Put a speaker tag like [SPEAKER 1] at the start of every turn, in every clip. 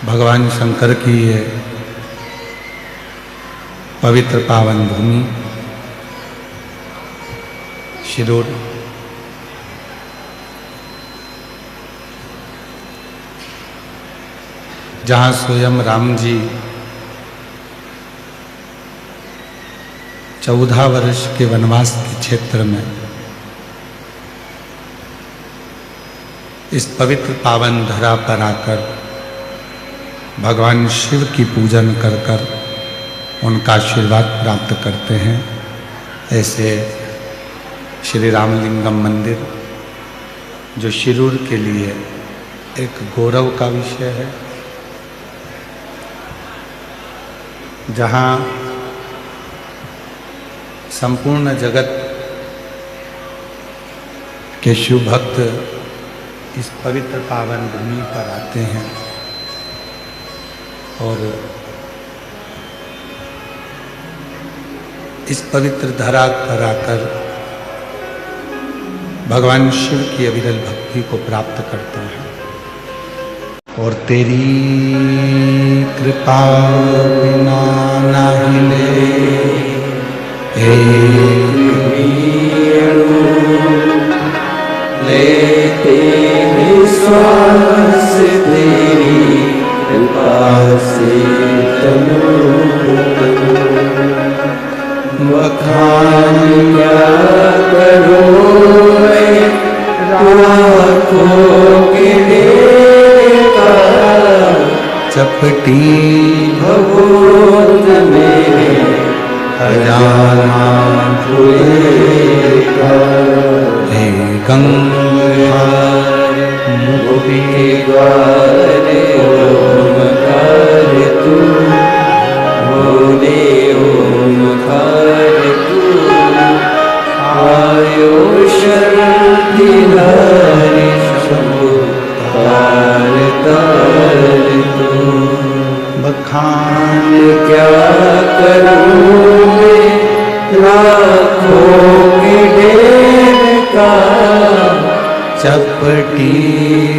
[SPEAKER 1] भगवान शंकर की ये पवित्र पावन भूमि शिरूर, जहाँ स्वयं राम जी 14 वर्ष के वनवास के क्षेत्र में इस पवित्र पावन धरा पर आकर भगवान शिव की पूजन कर कर उनका आशीर्वाद प्राप्त करते हैं। ऐसे श्री रामलिंगम मंदिर जो शिरूर के लिए एक गौरव का विषय है, जहाँ संपूर्ण जगत के शिव भक्त इस पवित्र पावन भूमि पर आते हैं और इस पवित्र धरा पर आकर भगवान शिव की अविरल भक्ति को प्राप्त करते हैं। और तेरी कृपा बिना ना हिले
[SPEAKER 2] लेते विश्वास तेरी कृपा से बखान क्या करो राखों के का
[SPEAKER 1] चपटी
[SPEAKER 2] भगोद में खजाना खुलेगा।
[SPEAKER 1] हे गंगा
[SPEAKER 2] मुक्ति द्वार ओमकार तू, बोले ओमकार तू, आयो शरण तिहारी शंभु तार तार तू।
[SPEAKER 1] बखान
[SPEAKER 2] क्या करूँ मैं लाखों के ढेर का,
[SPEAKER 1] चपटी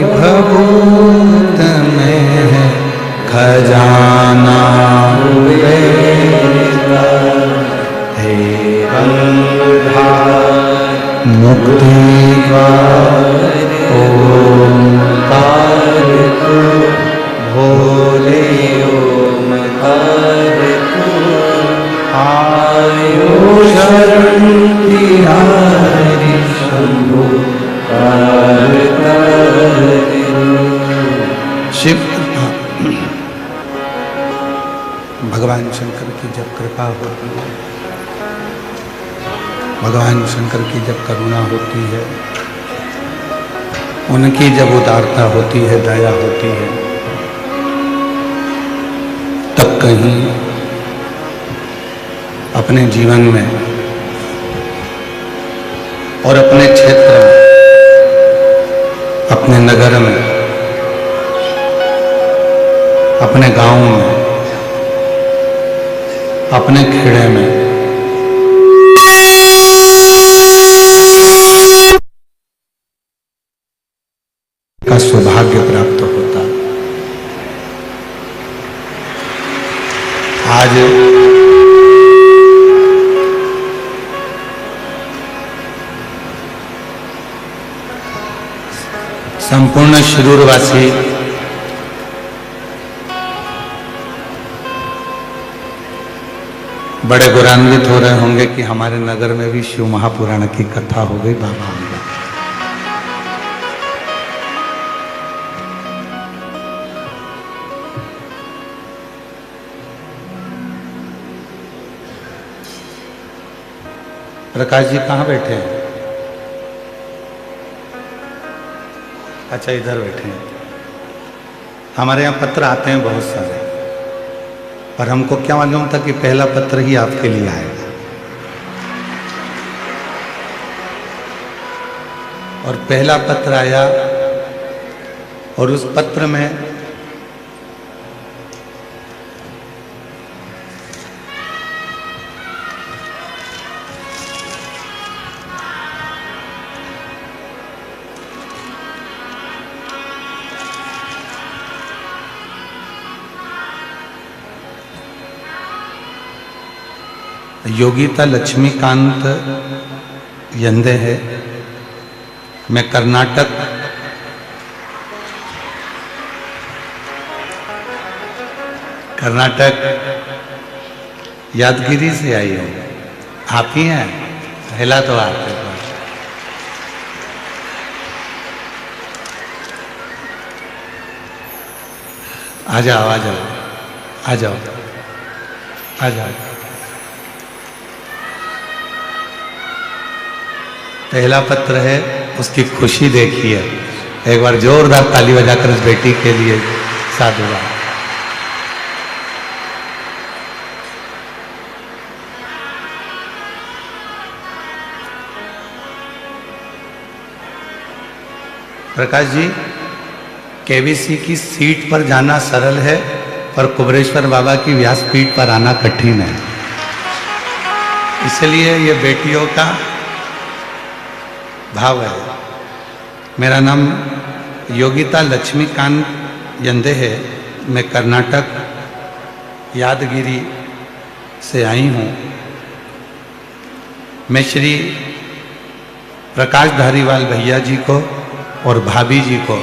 [SPEAKER 1] भभूत में है खजाना
[SPEAKER 2] मेरा। हे गंगाधर
[SPEAKER 1] मुक्ति
[SPEAKER 2] द्वार ओमकार तू, भोले ओमकार तू, आयो शरण तिहारी शंभु तार तार तू।
[SPEAKER 1] शिव भगवान शंकर की जब कृपा होती है, भगवान शंकर की जब करुणा होती है, उनकी जब उदारता होती है, दया होती है, तब कहीं अपने जीवन में और अपने क्षेत्र में, अपने नगर में, अपने गांव में, अपने खेड़े में का सौभाग्य प्राप्त होता। आज संपूर्ण शिरूरवासी बड़े गौरवान्वित हो रहे होंगे कि हमारे नगर में भी शिव महापुराण की कथा हो गई। बाबा हो गया। प्रकाश जी कहाँ बैठे हैं? अच्छा, इधर बैठे हैं। हमारे यहाँ पत्र आते हैं बहुत सारे, पर हमको क्या मालूम था कि पहला पत्र ही आपके लिए आएगा। और पहला पत्र आया और उस पत्र में योगिता लक्ष्मीकांत यंदे है। मैं कर्नाटक यादगिरी से आई हूँ। आप ही हैं? हिला तो आपके पास। आ जाओ आ जाओ आ जाओ आ जाओ। पहला पत्र है, उसकी खुशी देखिए। एक बार जोरदार ताली बजाकर उस बेटी के लिए साधुवाद। प्रकाश जी, केबीसी की सीट पर जाना सरल है, पर कुबरेश्वर बाबा की व्यासपीठ पर आना कठिन है। इसलिए ये बेटियों का भाव है। मेरा नाम योगिता लक्ष्मीकांत यंदे है। मैं कर्नाटक यादगिरी से आई हूँ। मैं श्री प्रकाश धारीवाल भैया जी को और भाभी जी को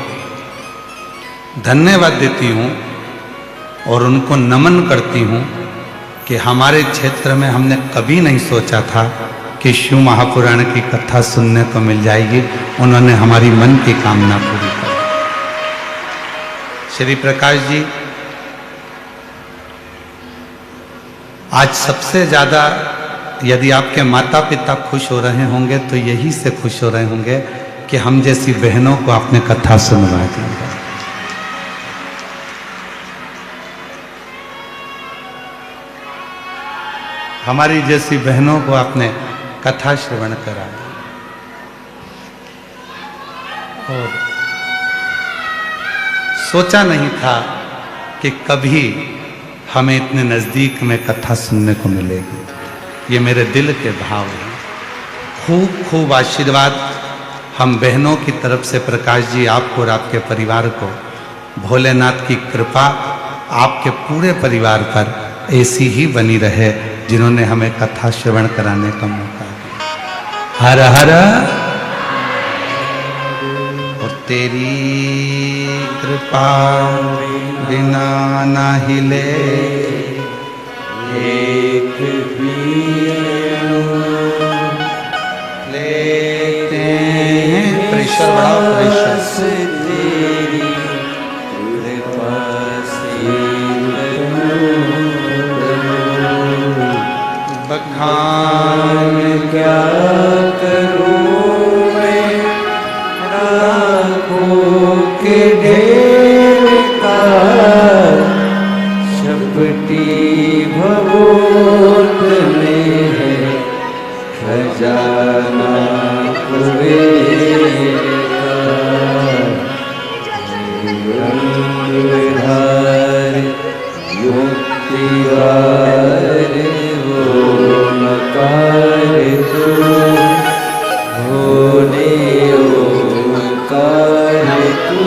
[SPEAKER 1] धन्यवाद देती हूँ और उनको नमन करती हूँ कि हमारे क्षेत्र में हमने कभी नहीं सोचा था कि शिव महापुराण की कथा सुनने को मिल जाएगी। उन्होंने हमारी मन की कामना पूरी कर। श्री प्रकाश जी, आज सबसे ज़्यादा यदि आपके माता पिता खुश हो रहे होंगे तो यही से खुश हो रहे होंगे कि हम जैसी बहनों को आपने कथा सुनवा दी। हमारी जैसी बहनों को आपने कथा श्रवण करा। और सोचा नहीं था कि कभी हमें इतने नज़दीक में कथा सुनने को मिलेगी। ये मेरे दिल के भाव हैं। खूब खूब आशीर्वाद हम बहनों की तरफ से प्रकाश जी आपको और आपके परिवार को। भोलेनाथ की कृपा आपके पूरे परिवार पर ऐसी ही बनी रहे जिन्होंने हमें कथा श्रवण कराने का मौका दिया। हर हर। और तेरी कृपा बिना ना हिले एक भी लेते हैं। प्रेशर बढ़ाओ, प्रेशर।
[SPEAKER 2] तेरी कृपा से बखान क्या करूं मैं, राखों के ढेर का शपटी भगोत में है खजाना कुबेर का। रंगधार मुक्तिवार नकार तू होने ओंकार तू।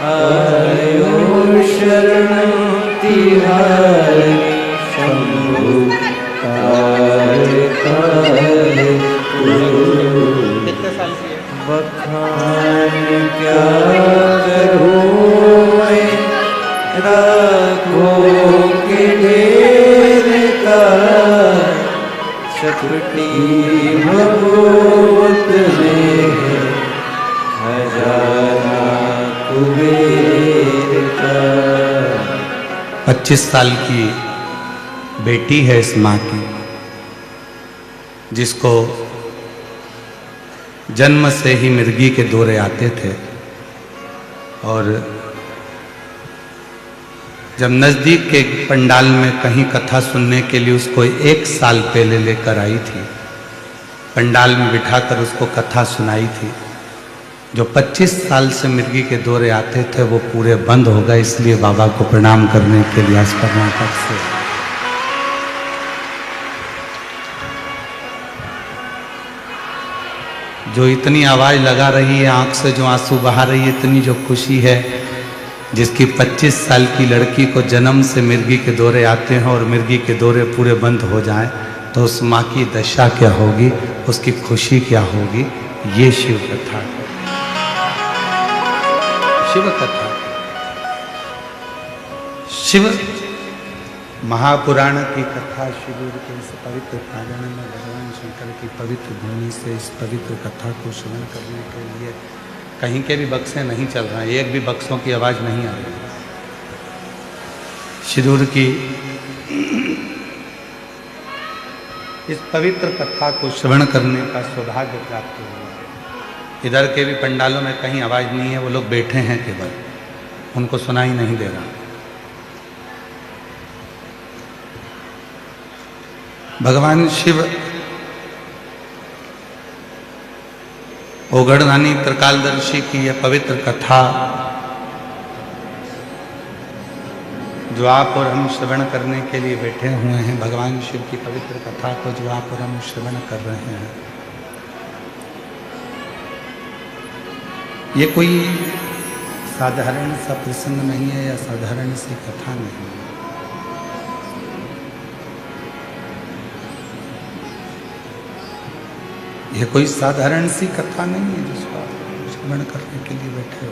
[SPEAKER 2] आयो शरण तिहारी शंभु कार कार तू। बखान क्या करूं मैं, राखों के ढेर का शपटी भगोत में खजाना कुबेर का।
[SPEAKER 1] 25 साल की बेटी है इस माँ की, जिसको जन्म से ही मिर्गी के दौरे आते थे। और जब नज़दीक के पंडाल में कहीं कथा सुनने के लिए उसको 1 साल पहले लेकर आई थी, पंडाल में बिठाकर उसको कथा सुनाई थी। जो 25 साल से मिर्गी के दौरे आते थे वो पूरे बंद हो गए। इसलिए बाबा को प्रणाम करने के लिए आज कर्नाटक से जो इतनी आवाज़ लगा रही है, आंख से जो आंसू बहा रही है, इतनी जो खुशी है, जिसकी 25 साल की लड़की को जन्म से मिर्गी के दौरे आते हैं और मिर्गी के दौरे पूरे बंद हो जाएं, तो उस माँ की दशा क्या होगी, उसकी खुशी क्या होगी। ये शिव कथा है, शिव कथा। शिव महापुराण की कथा शिविर के इस पवित्र प्रांगण में भगवान शंकर की पवित्र भूमि से इस पवित्र कथा को श्रवण करने के लिए कहीं के भी बक्से नहीं चल रहे हैं, एक भी बक्सों की आवाज़ नहीं आ रही है। शिरूर की इस पवित्र कथा को श्रवण करने का सौभाग्य प्राप्त हुआ। इधर के भी पंडालों में कहीं आवाज़ नहीं है, वो लोग बैठे हैं केवल, उनको सुनाई नहीं दे रहा। भगवान शिव ओगड़नानी त्रिकालदर्शी की यह पवित्र कथा जो आप और हम श्रवण करने के लिए बैठे हुए हैं, भगवान शिव की पवित्र कथा को जो आप और हम श्रवण कर रहे हैं, ये कोई साधारण सा प्रसंग नहीं है या साधारण सी कथा नहीं है। ये कोई साधारण सी कथा नहीं है जिसको आप श्रवण करने के लिए बैठे हो।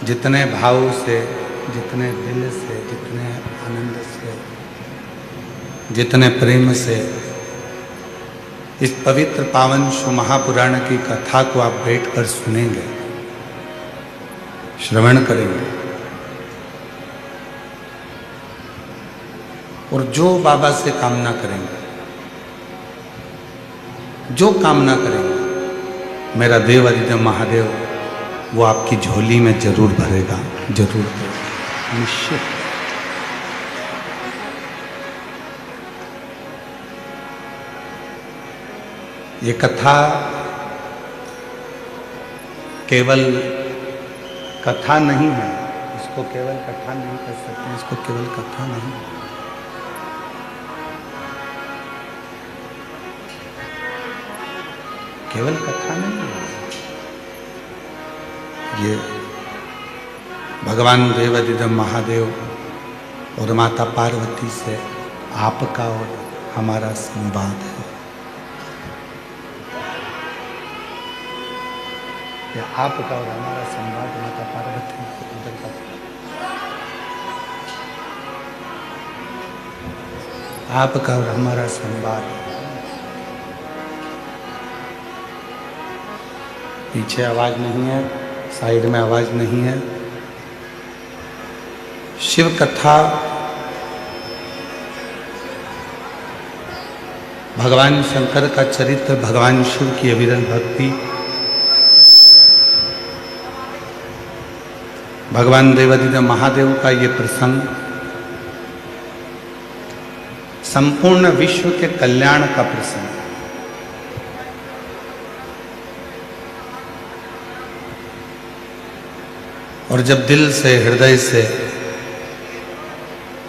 [SPEAKER 1] जितने भाव से, जितने दिल से, जितने आनंद से, जितने प्रेम से इस पवित्र पावन शिव महापुराण की कथा को आप बैठकर सुनेंगे, श्रवण करेंगे, और जो बाबा से कामना करेंगे, जो कामना करेंगे, मेरा देव अधिदेव महादेव वो आपकी झोली में जरूर भरेगा, जरूर भरेगा, निश्चित। ये कथा केवल कथा नहीं है, इसको केवल कथा नहीं कर सकते, इसको केवल कथा नहीं, केवल कथा नहीं है। ये भगवान देवाधिदेव महादेव और माता पार्वती से आपका और हमारा संवाद है। या आपका और हमारा संवाद माता पार्वती उधर का, आपका और हमारा संवाद। पीछे आवाज नहीं है, साइड में आवाज नहीं है। शिव कथा भगवान शंकर का चरित्र, भगवान शिव की अविरल भक्ति, भगवान देवाधिदेव महादेव का ये प्रसंग संपूर्ण विश्व के कल्याण का प्रसंग। और जब दिल से, हृदय से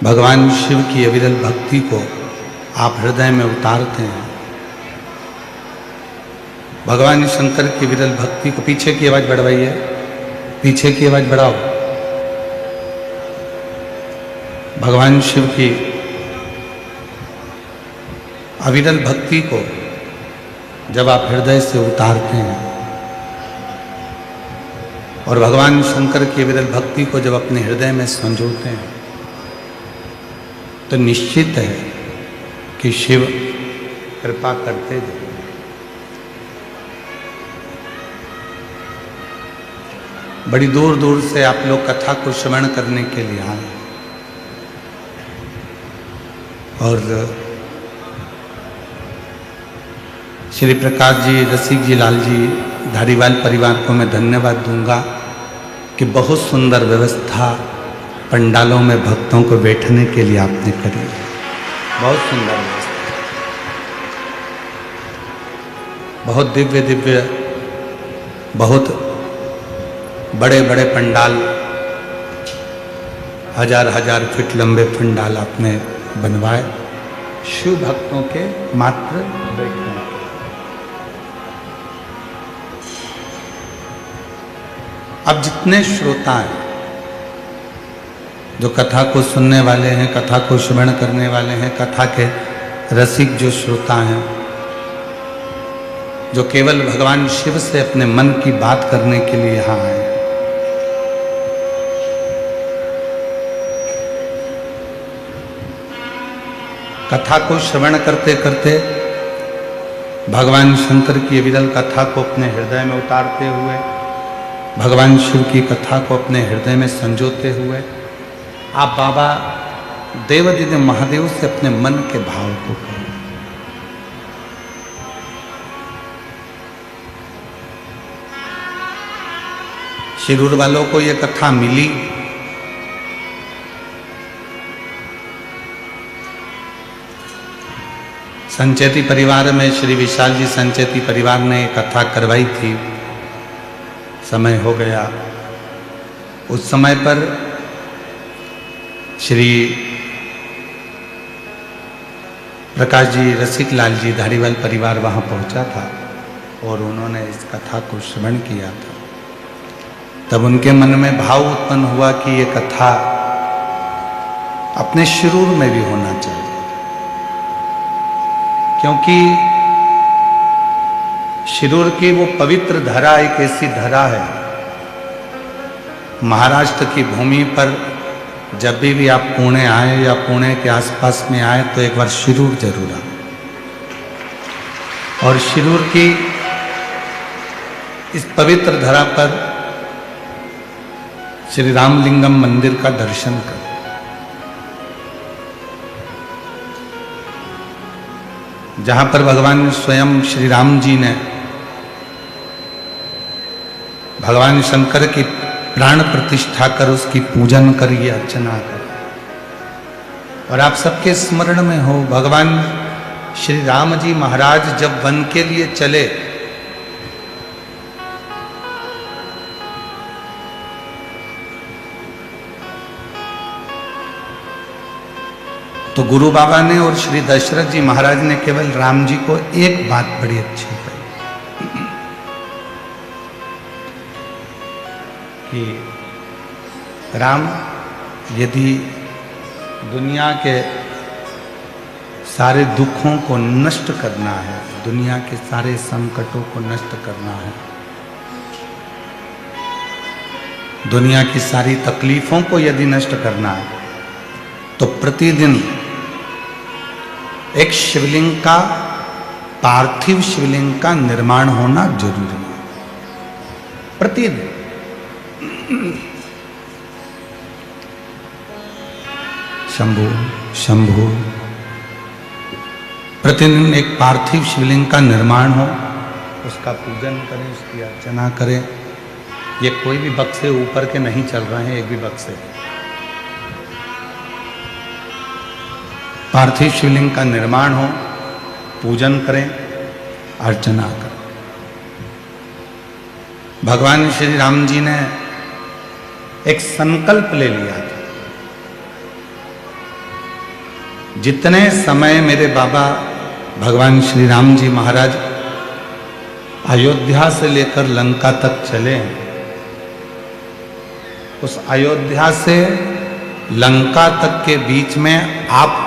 [SPEAKER 1] भगवान शिव की अविरल भक्ति को आप हृदय में उतारते हैं, भगवान शंकर की विरल भक्ति को, पीछे की आवाज बढ़वाइए, पीछे की आवाज बढ़ाओ। भगवान शिव की अविरल भक्ति को जब आप हृदय से उतारते हैं और भगवान शंकर की विरल भक्ति को जब अपने हृदय में संजोते हैं, तो निश्चित है कि शिव कृपा करते जाएंगे। बड़ी दूर दूर से आप लोग कथा को श्रवण करने के लिए आए, और श्री प्रकाश जी, रसिक जी, लाल जी, धारीवाल परिवार को मैं धन्यवाद दूंगा कि बहुत सुंदर व्यवस्था पंडालों में भक्तों को बैठने के लिए आपने करी। बहुत सुंदर व्यवस्था, बहुत दिव्य दिव्य, बहुत बड़े बड़े पंडाल, हजार हजार फीट लंबे पंडाल आपने बनवाए शिव भक्तों के मात्र बैठने। अब जितने श्रोता हैं, जो कथा को सुनने वाले हैं, कथा को श्रवण करने वाले हैं, कथा के रसिक जो श्रोता हैं, जो केवल भगवान शिव से अपने मन की बात करने के लिए यहाँ आए हैं, कथा को श्रवण करते करते भगवान शंकर की विरल कथा को अपने हृदय में उतारते हुए, भगवान शिव की कथा को अपने हृदय में संजोते हुए आप बाबा देवादिदेव महादेव से अपने मन के भाव को करें। शिरूर वालों को यह कथा मिली, संचेती परिवार में श्री विशाल जी संचेती परिवार ने कथा करवाई थी। समय हो गया, उस समय पर श्री प्रकाश जी रसिक लाल जी धारीवाल परिवार वहाँ पहुँचा था और उन्होंने इस कथा को श्रवण किया था। तब उनके मन में भाव उत्पन्न हुआ कि ये कथा अपने शिरूर में भी होना चाहिए, क्योंकि शिरूर की वो पवित्र धरा एक ऐसी धरा है, महाराष्ट्र की भूमि पर जब भी आप पुणे आए या पुणे के आसपास में आए तो एक बार शिरूर जरूर आए और शिरूर की इस पवित्र धरा पर श्री रामलिंगम मंदिर का दर्शन करें। जहां पर भगवान स्वयं श्री राम जी ने भगवान शंकर की प्राण प्रतिष्ठा कर उसकी पूजन करिए, अर्चना कर। और आप सबके स्मरण में हो भगवान श्री राम जी महाराज जब वन के लिए चले तो गुरु बाबा ने और श्री दशरथ जी महाराज ने केवल राम जी को एक बात बड़ी अच्छी कही कि राम, यदि दुनिया के सारे दुखों को नष्ट करना है, दुनिया के सारे संकटों को नष्ट करना है, दुनिया की सारी तकलीफों को यदि नष्ट करना है, तो प्रतिदिन एक शिवलिंग का, पार्थिव शिवलिंग का निर्माण होना जरूरी है। प्रतिदिन शंभु शंभु, प्रतिदिन एक पार्थिव शिवलिंग का निर्माण हो, उसका पूजन करें, उसकी अर्चना करें। ये कोई भी बक्से ऊपर के नहीं चल रहे हैं, एक भी बक्से, पार्थिव शिवलिंग का निर्माण हो, पूजन करें, अर्चना करें। भगवान श्री राम जी ने एक संकल्प ले लिया था, जितने समय मेरे बाबा भगवान श्री राम जी महाराज अयोध्या से लेकर लंका तक चले हैं, उस अयोध्या से लंका तक के बीच में आप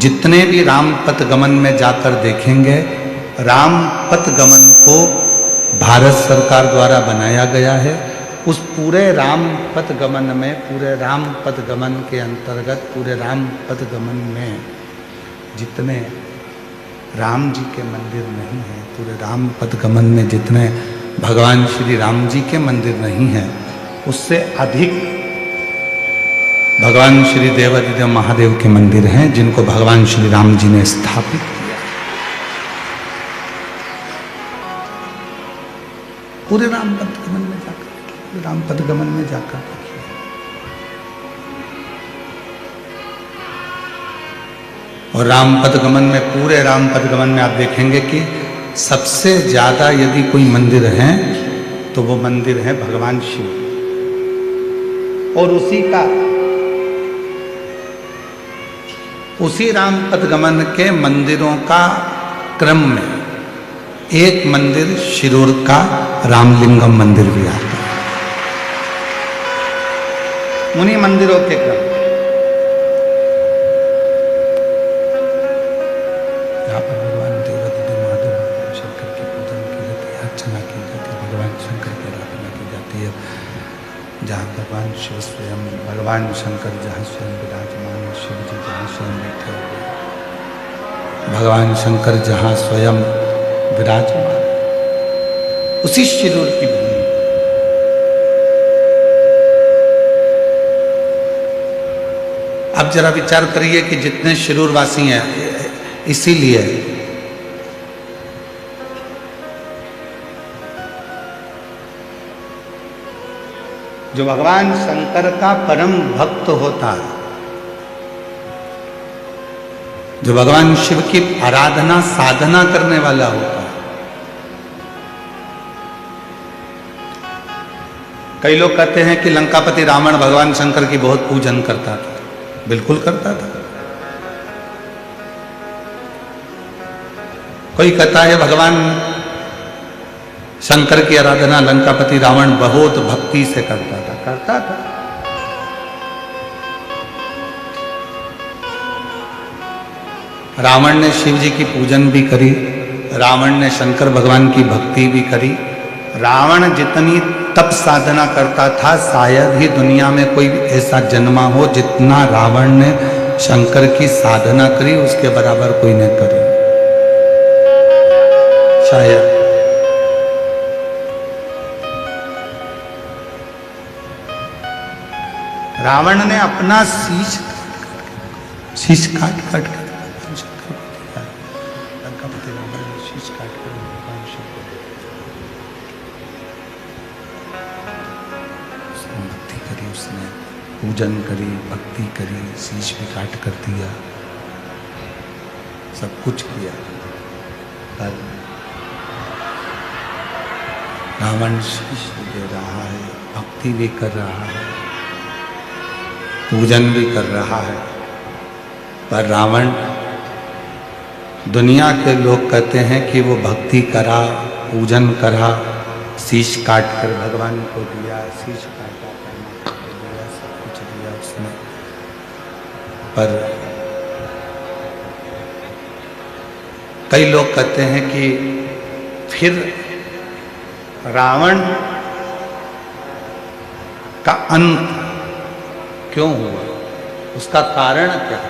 [SPEAKER 1] जितने भी राम पथ गमन में जाकर देखेंगे, राम पथ गमन को भारत सरकार द्वारा बनाया गया है। उस पूरे राम पथ गमन में, पूरे राम पथ गमन के अंतर्गत, पूरे राम पथ गमन में जितने राम जी के मंदिर नहीं हैं, पूरे राम पथ गमन में जितने भगवान श्री राम जी के मंदिर नहीं हैं, उससे अधिक भगवान श्री देवादिदेव महादेव के मंदिर हैं, जिनको भगवान श्री राम जी ने स्थापित किया। पूरे राम पथ गमन में जाकर, राम पथ गमन में जाकर देखिए, और राम पथ गमन में, पूरे राम पथ गमन में आप देखेंगे कि सबसे ज्यादा यदि कोई मंदिर है तो वो मंदिर है भगवान शिव, और उसी राम पथ गमन के मंदिरों का क्रम में एक मंदिर शिरूर का रामलिंगम मंदिर भी आता है। मुनि मंदिरों के क्रम यहाँ पर भगवान देवादिदेव महादेव भगवान शंकर की पूजन की जाती है, अर्चना की जाती है, भगवान शंकर की आराधना की जाती है। जहाँ भगवान शिव स्वयं, भगवान शंकर जहाँ स्वयं विराजमान, शिव जी जहाँ स्वयं बैठे हुए, भगवान शंकर जहाँ स्वयं विराजमान, उसी शिरूर की भूमि। अब जरा विचार करिए कि जितने शिरूरवासी हैं, इसीलिए जो भगवान शंकर का परम भक्त होता है, जो भगवान शिव की आराधना साधना करने वाला होता है। कई लोग कहते हैं कि लंकापति रावण भगवान शंकर की बहुत पूजन करता था। बिल्कुल करता था। कोई कहता है भगवान शंकर की आराधना लंकापति रावण बहुत भक्ति से करता था। रावण ने शिव जी की पूजन भी करी, रावण ने शंकर भगवान की भक्ति भी करी। रावण जितनी तप साधना करता था, शायद ही दुनिया में कोई ऐसा जन्मा हो जितना रावण ने शंकर की साधना करी, उसके बराबर कोई ने करी शायद। रावण ने अपना शीश काट कर शंकर को दिया। लंकापति रावण ने शीश काट कर भगवान शिव को उसने भक्ति करी, उसने पूजन करी, भक्ति करी, शीश भी काट कर दिया, सब कुछ किया। पर रावण शीश दे रहा है, भक्ति भी कर रहा है, पूजन भी कर रहा है, पर रावण, दुनिया के लोग कहते हैं कि वो भक्ति करा, पूजन करा, शीश काट कर भगवान को दिया, शीश काटा, दिया, सब कुछ दिया उसने। पर कई लोग कहते हैं कि फिर रावण का अंत क्यों हुआ, उसका कारण क्या था?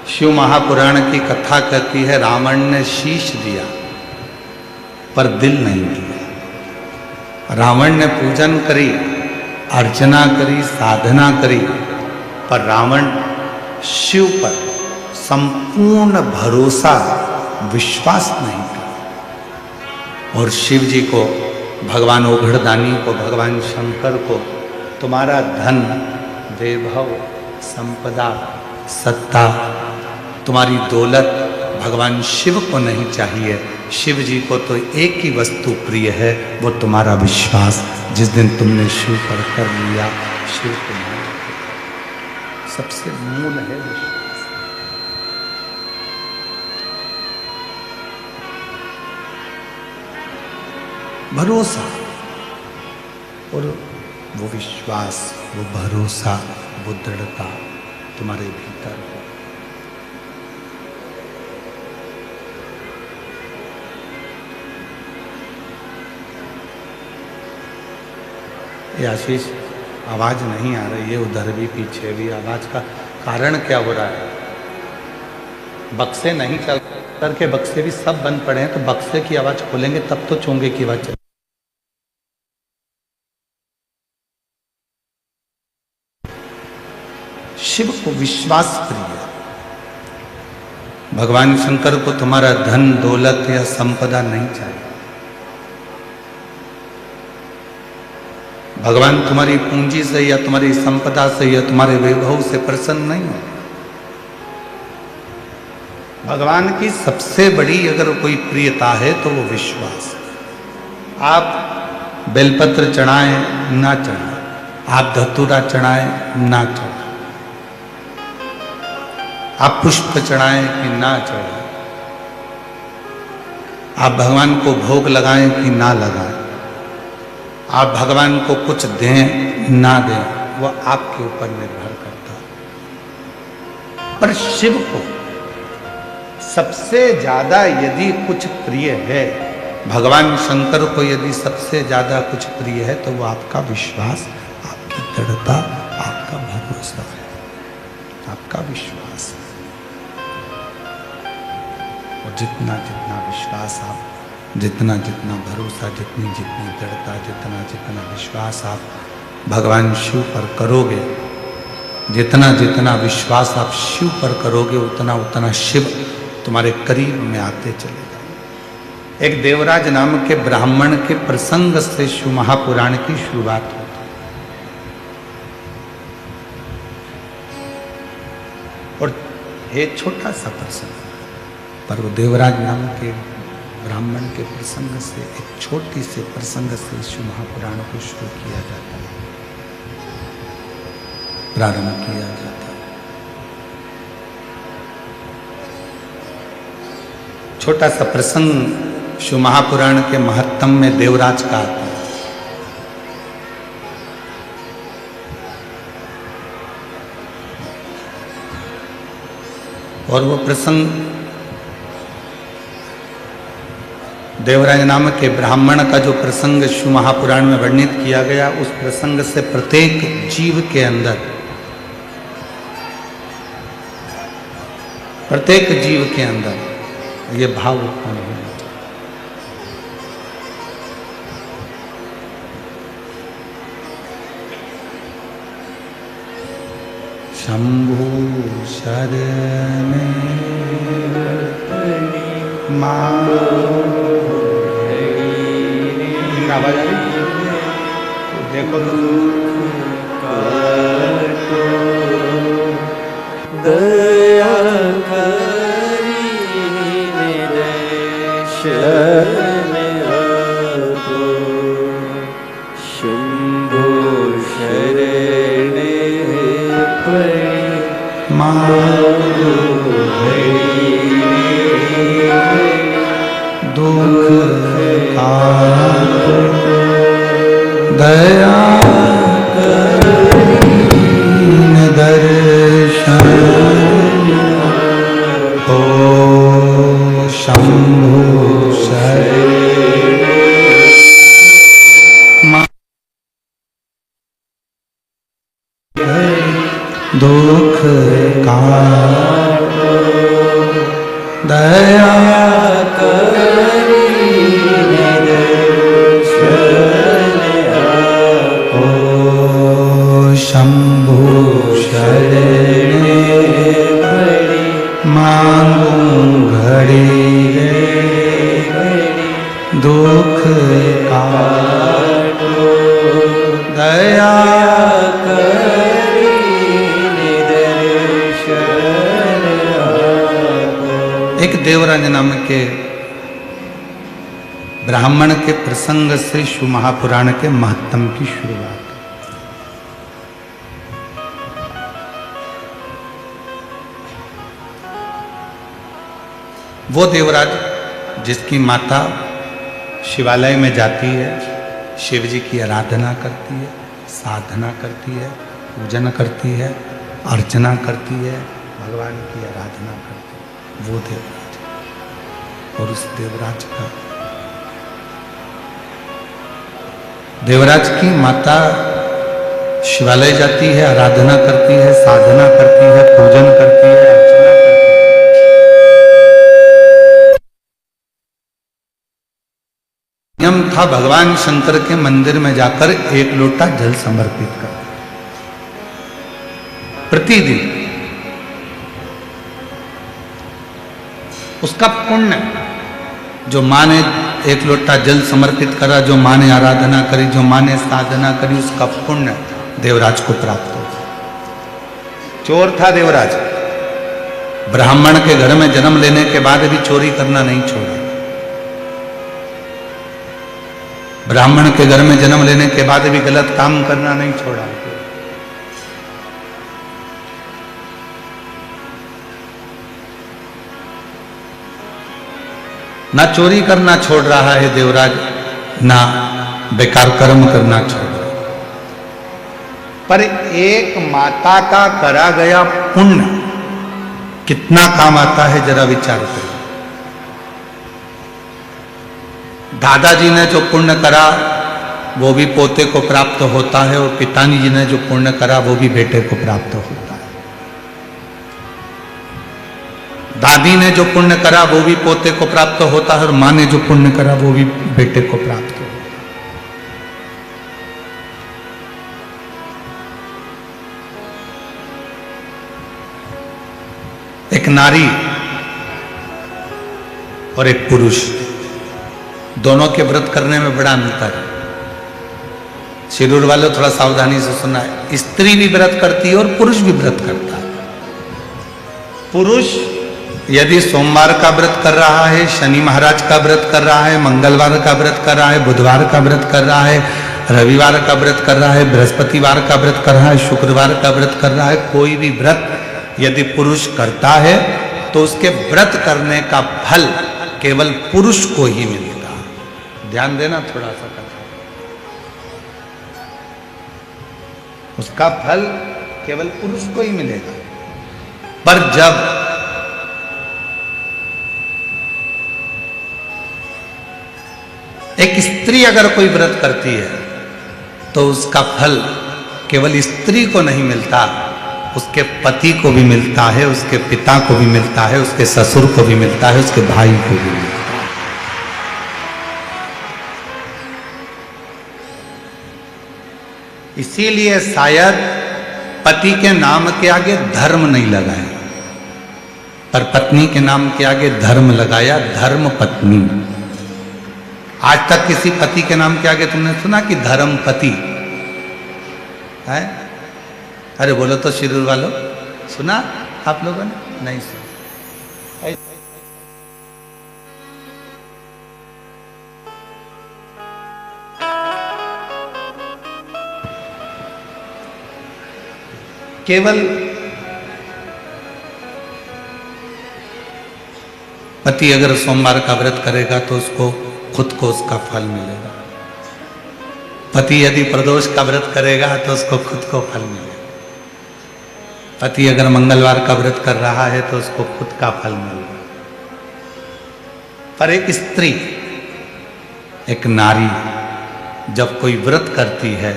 [SPEAKER 1] शिव महापुराण की कथा कहती है रावण ने शीश दिया पर दिल नहीं दिया। रावण ने पूजन करी, अर्चना करी, साधना करी, पर रावण शिव पर संपूर्ण भरोसा, विश्वास नहीं किया। और शिव जी को, भगवान ओघड़दानी को, भगवान शंकर को तुम्हारा धन, वैभव, संपदा, सत्ता, तुम्हारी दौलत भगवान शिव को नहीं चाहिए। शिव जी को तो एक ही वस्तु प्रिय है, वो तुम्हारा विश्वास। जिस दिन तुमने शिव पर कर लिया, शिव तुम्हारा सबसे मूल है विश्वास। भरोसा, और वो विश्वास, वो भरोसा, वो दृढ़ता तुम्हारे भीतर हो। ये आशीष, आवाज नहीं आ रही है, उधर भी पीछे भी। आवाज का कारण क्या हो रहा है? बक्से नहीं चल करके, बक्से भी सब बंद पड़े हैं, तो बक्से की आवाज खोलेंगे तब तो चोंगे की आवाज चले। शिव को विश्वास प्रिय, भगवान शंकर को तुम्हारा धन, दौलत या संपदा नहीं चाहिए। भगवान तुम्हारी पूंजी से या तुम्हारी संपदा से या तुम्हारे वैभव से प्रसन्न नहीं हो। भगवान की सबसे बड़ी अगर कोई प्रियता है तो वो विश्वास। आप बेलपत्र चढ़ाएं ना चढ़ाएं, आप धतूरा चढ़ाएं ना चढ़ाएं, आप पुष्प चढ़ाएं कि ना चढ़ाएं, आप भगवान को भोग लगाएं कि ना लगाएं, आप भगवान को कुछ दें ना दें, वो आपके ऊपर निर्भर करता है। पर शिव को सबसे ज्यादा यदि कुछ प्रिय है, भगवान शंकर को यदि सबसे ज्यादा कुछ प्रिय है, तो वो आपका विश्वास, आपकी दृढ़ता, आपका भरोसा है, आपका विश्वास है। और जितना जितना विश्वास आप, जितना जितना भरोसा, जितनी जितनी दृढ़ता, जितना जितना विश्वास आप भगवान शिव पर करोगे, जितना जितना विश्वास आप शिव पर करोगे, उतना उतना शिव तुम्हारे करीब में आते चले जाएंगे। एक देवराज नाम के ब्राह्मण के प्रसंग से शिव महापुराण की शुरुआत होती है। और एक छोटा सा प्रसंग, पर वो देवराज नाम के ब्राह्मण के प्रसंग से, एक छोटी से प्रसंग से शिव महापुराण को शुरू किया जाता है, प्रारंभ किया जाता है। छोटा सा प्रसंग शिव महापुराण के महत्तम में देवराज का आता है। और वो प्रसंग देवराज नाम के ब्राह्मण का जो प्रसंग शिव महापुराण में वर्णित किया गया, उस प्रसंग से प्रत्येक जीव के अंदर, प्रत्येक जीव के अंदर ये भाव उत्पन्न होना चाहिए। शंभु शरण आवाज आ रही? देखो
[SPEAKER 2] दया करी शरण आपो, शंभो शरण पड़ी
[SPEAKER 1] मांगो दुख दया करीन दर्शन हो, शंभु शरण दुख काटो, दया शंभु शरण मांगू घड़ी दुख काटो, दया एक देवराज नाम के ब्राह्मण के प्रसंग से शिव महापुराण के महत्तम की शुरुआत। वो देवराज जिसकी माता शिवालय में जाती है, शिव जी की आराधना करती है, साधना करती है, पूजन करती है, अर्चना करती है, भगवान की आराधना करती है, वो देवराज। और उस देवराज की माता शिवालय जाती है, आराधना करती है, साधना करती है, पूजन करती है, अर्चना करती है। नियम था भगवान शंकर के मंदिर में जाकर एक लोटा जल समर्पित कर प्रतिदिन। उसका पुण्य, जो माँ ने एक लोटा जल समर्पित करा, जो माँ ने आराधना करी, जो माँ ने साधना करी, उसका पुण्य देवराज को प्राप्त हो। चोर था देवराज, ब्राह्मण के घर में जन्म लेने के बाद भी चोरी करना नहीं छोड़ा। ब्राह्मण के घर में जन्म लेने के बाद भी गलत काम करना नहीं छोड़ा। ना चोरी करना छोड़ रहा है देवराज, ना बेकार कर्म करना छोड़ दो। पर एक माता का करा गया पुण्य कितना काम आता है, जरा विचार करो। दादाजी ने जो पुण्य करा वो भी पोते को प्राप्त होता है, और पिताजी ने जो पुण्य करा वो भी बेटे को प्राप्त होता है। दादी ने जो पुण्य करा वो भी पोते को प्राप्त होता है, और माँ ने जो पुण्य करा वो भी बेटे को प्राप्त होता है। एक नारी और एक पुरुष, दोनों के व्रत करने में बड़ा अंतर है। शिरूर वालों थोड़ा सावधानी से सुनना है, स्त्री भी व्रत करती है और पुरुष भी व्रत करता है। पुरुष यदि सोमवार का व्रत कर रहा है, शनि महाराज का व्रत कर रहा है, मंगलवार का व्रत कर रहा है, बुधवार का व्रत कर रहा है, रविवार का व्रत कर रहा है, बृहस्पतिवार का व्रत कर रहा है, शुक्रवार का व्रत कर रहा है, कोई भी व्रत यदि पुरुष करता है तो उसके व्रत करने का फल केवल पुरुष को ही मिलेगा। ध्यान देना थोड़ा सा कथा, उसका फल केवल पुरुष को ही मिलेगा। पर जब एक स्त्री अगर कोई व्रत करती है तो उसका फल केवल स्त्री को नहीं मिलता, उसके पति को भी मिलता है, उसके पिता को भी मिलता है, उसके ससुर को भी मिलता है, उसके भाई को भी मिलता है। इसीलिए शायद पति के नाम के आगे धर्म नहीं लगाया, पर पत्नी के नाम के आगे धर्म लगाया, धर्म पत्नी। आज तक किसी पति के नाम के आगे तुमने सुना कि धर्म पति है? अरे बोलो तो शिरूर वालों, सुना आप लोगों ने? नहीं सुना। केवल पति अगर सोमवार का व्रत करेगा तो उसको खुद को उसका फल मिलेगा। पति यदि प्रदोष का व्रत करेगा तो उसको खुद को फल मिलेगा। पति अगर मंगलवार का व्रत कर रहा है तो उसको खुद का फल मिलेगा। पर एक स्त्री, एक नारी जब कोई व्रत करती है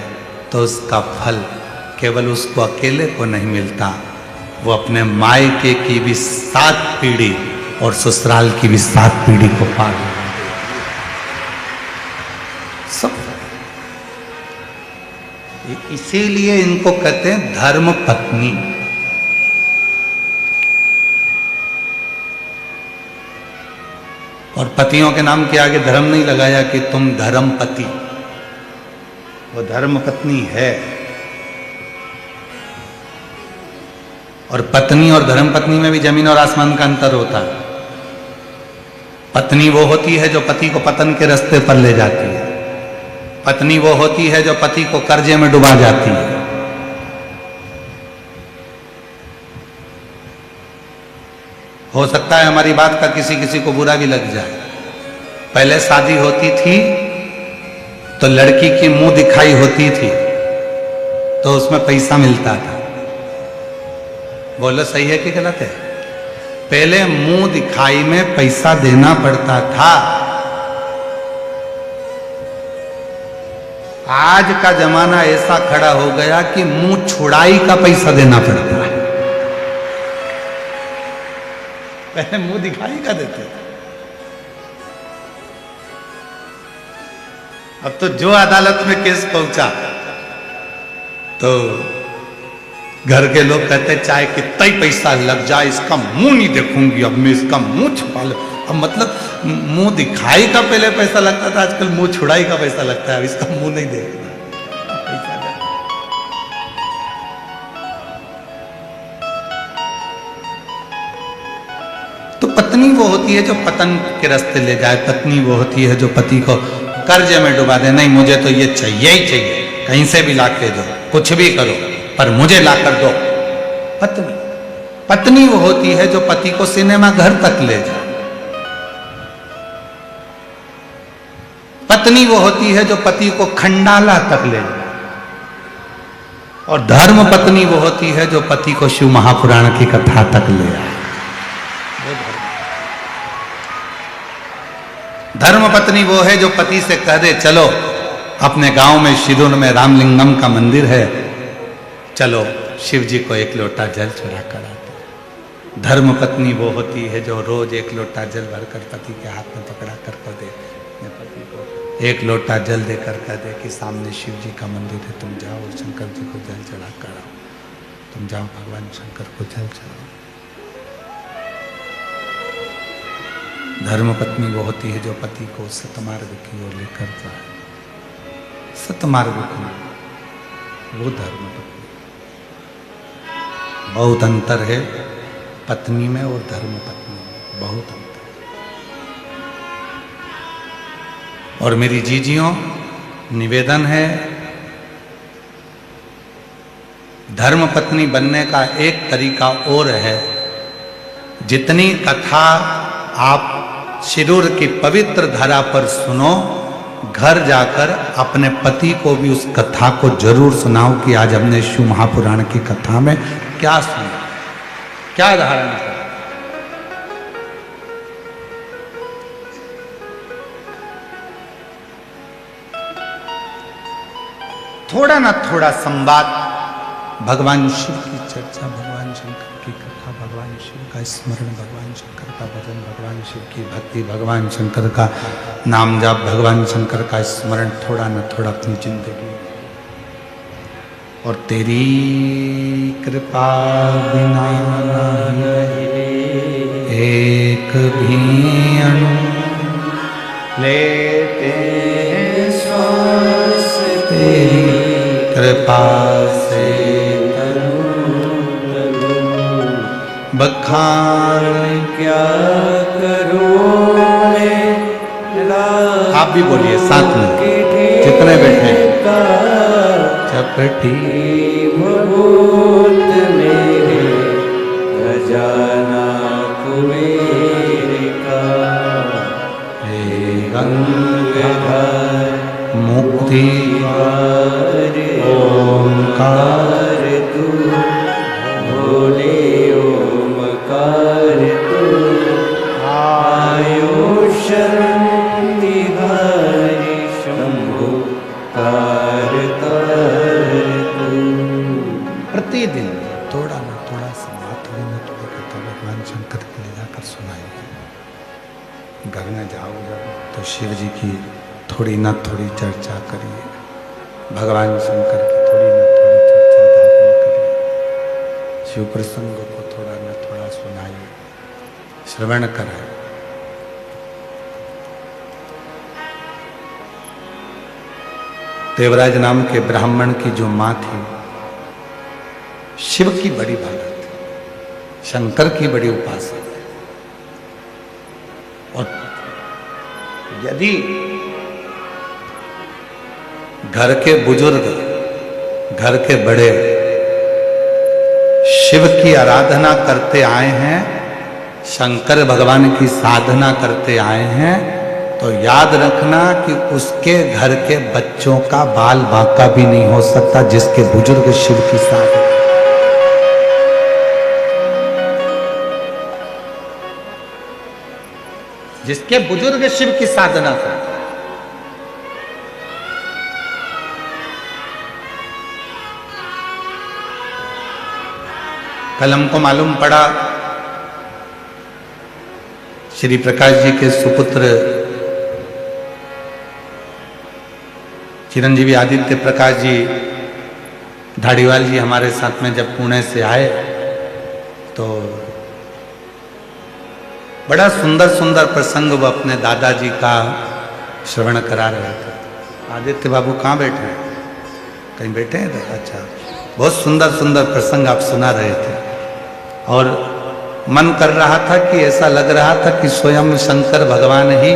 [SPEAKER 1] तो उसका फल केवल उसको अकेले को नहीं मिलता, वो अपने मायके की भी 7 पीढ़ी और ससुराल की भी 7 पीढ़ी को पार सब। इसीलिए इनको कहते हैं धर्म पत्नी। और पतियों के नाम के आगे धर्म नहीं लगाया कि तुम धर्म पति, वो धर्म पत्नी है। और पत्नी और धर्म पत्नी में भी जमीन और आसमान का अंतर होता है। पत्नी वो होती है जो पति को पतन के रास्ते पर ले जाती है। पत्नी वो होती है जो पति को कर्जे में डुबा जाती है। हो सकता है हमारी बात का किसी किसी को बुरा भी लग जाए। पहले शादी होती थी तो लड़की की मुंह दिखाई होती थी तो उसमें पैसा मिलता था। बोलो सही है कि गलत है? पहले मुंह दिखाई में पैसा देना पड़ता था। आज का जमाना ऐसा खड़ा हो गया कि मुंह छुड़ाई का पैसा देना पड़ता है। पहले मुंह दिखाई का देते थे, अब तो जो अदालत में केस पहुंचा तो घर के लोग कहते चाहे कितना ही पैसा लग जाए इसका मुंह नहीं देखूंगी, अब मैं इसका मुंह छुपा लूं। अब मतलब मुंह दिखाई का पहले पैसा लगता था, आजकल मुंह छुड़ाई का पैसा लगता है। अब इसका मुंह नहीं देखना। तो पत्नी वो होती है जो पतन के रास्ते ले जाए। पत्नी वो होती है जो पति को कर्जे में डुबा दे। नहीं मुझे तो ये चाहिए ही चाहिए, कहीं से भी ला के दो, कुछ भी करो पर मुझे ला कर दो। पत्नी वो होती है जो पति को सिनेमा घर तक ले जाए। पत्नी वो होती है जो पति को खंडाला तक ले जाए, और धर्म पत्नी वो होती है जो पति को शिव महापुराण की कथा तक ले आए। धर्म पत्नी वो है जो पति से कह दे चलो अपने गांव में शिरूर में रामलिंगम का मंदिर है, चलो शिव जी को एक लोटा जल चढ़ा कर आते। धर्म पत्नी वो होती है जो रोज एक लोटा जल भरकर पति के हाथ में पकड़ा कर दे, पति को एक लोटा जल देकर कह दे कि सामने शिव जी का मंदिर है, तुम जाओ और शंकर जी को जल चढ़ा कर आओ, तुम जाओ भगवान शंकर को जल चढ़ाओ। धर्म पत्नी वो होती है जो पति को सतमार्ग की ओर लेकर जाए, सतमार्ग की, वो धर्म पत्नी। बहुत अंतर है पत्नी में और धर्म पत्नी में, बहुत अंतर। और मेरी जीजियों निवेदन है, धर्म पत्नी बनने का एक तरीका और है। जितनी कथा आप शिरूर की पवित्र धरा पर सुनो, घर जाकर अपने पति को भी उस कथा को जरूर सुनाओ कि आज हमने शिव महापुराण की कथा में क्या सुना, क्या धारण करा। थोड़ा ना थोड़ा संवाद, भगवान शिव की चर्चा, भगवान शंकर की कथा, भगवान शिव का स्मरण, भगवान शंकर का भजन, भगवान शिव की भक्ति, भगवान शंकर का नाम जाप, भगवान शंकर का स्मरण थोड़ा ना थोड़ा अपनी जिंदगी। और तेरी कृपा बिना एक भी अणु लेते हैं श्वास, तेरी कृपा से बखान
[SPEAKER 2] क्या करूं मैं,
[SPEAKER 1] आप भी बोलिए साथ में, जितने बैठे चपटी
[SPEAKER 2] भूत मेरे खजाना कुबेर का,
[SPEAKER 1] हे गंगाधर मुक्ति ओंकार
[SPEAKER 2] तू, भोले ओमकार तू, आयो शरण तिहारी शंभु तार तार तू।
[SPEAKER 1] प्रतिदिन थोड़ा ना थोड़ा संवाद, थोड़ी ना थोड़ी कथा भगवान शंकर के ले जाकर सुनाइए। घर में जाओ जब तो शिव जी की थोड़ी ना थोड़ी चर्चा करिए, भगवान शंकर की थोड़ी ना थोड़ी चर्चा धारण करिए, शिव प्रसंग को थोड़ा ना थोड़ा सुनाइए, श्रवण कराए। देवराज नाम के ब्राह्मण की जो माँ थी, शिव की बड़ी भगत थी, शंकर की बड़ी उपासक थी। और यदि घर के बुजुर्ग, घर के बड़े शिव की आराधना करते आए हैं, शंकर भगवान की साधना करते आए हैं, तो याद रखना कि उसके घर के बच्चों का बाल बांका भी नहीं हो सकता जिसके बुजुर्ग शिव की साधना। जिसके बुजुर्ग शिव की साधना करते। कल हमको मालूम पड़ा श्री प्रकाश जी के सुपुत्र चिरंजीवी आदित्य प्रकाश जी धाड़ीवाल जी हमारे साथ में जब पुणे से आए तो बड़ा सुंदर सुंदर प्रसंग वो अपने दादाजी का श्रवण करा रहे थे। आदित्य बाबू कहाँ बैठे हैं? कहीं बैठे हैं? अच्छा, बहुत सुंदर सुंदर प्रसंग आप सुना रहे थे और मन कर रहा था कि ऐसा लग रहा था कि स्वयं शंकर भगवान ही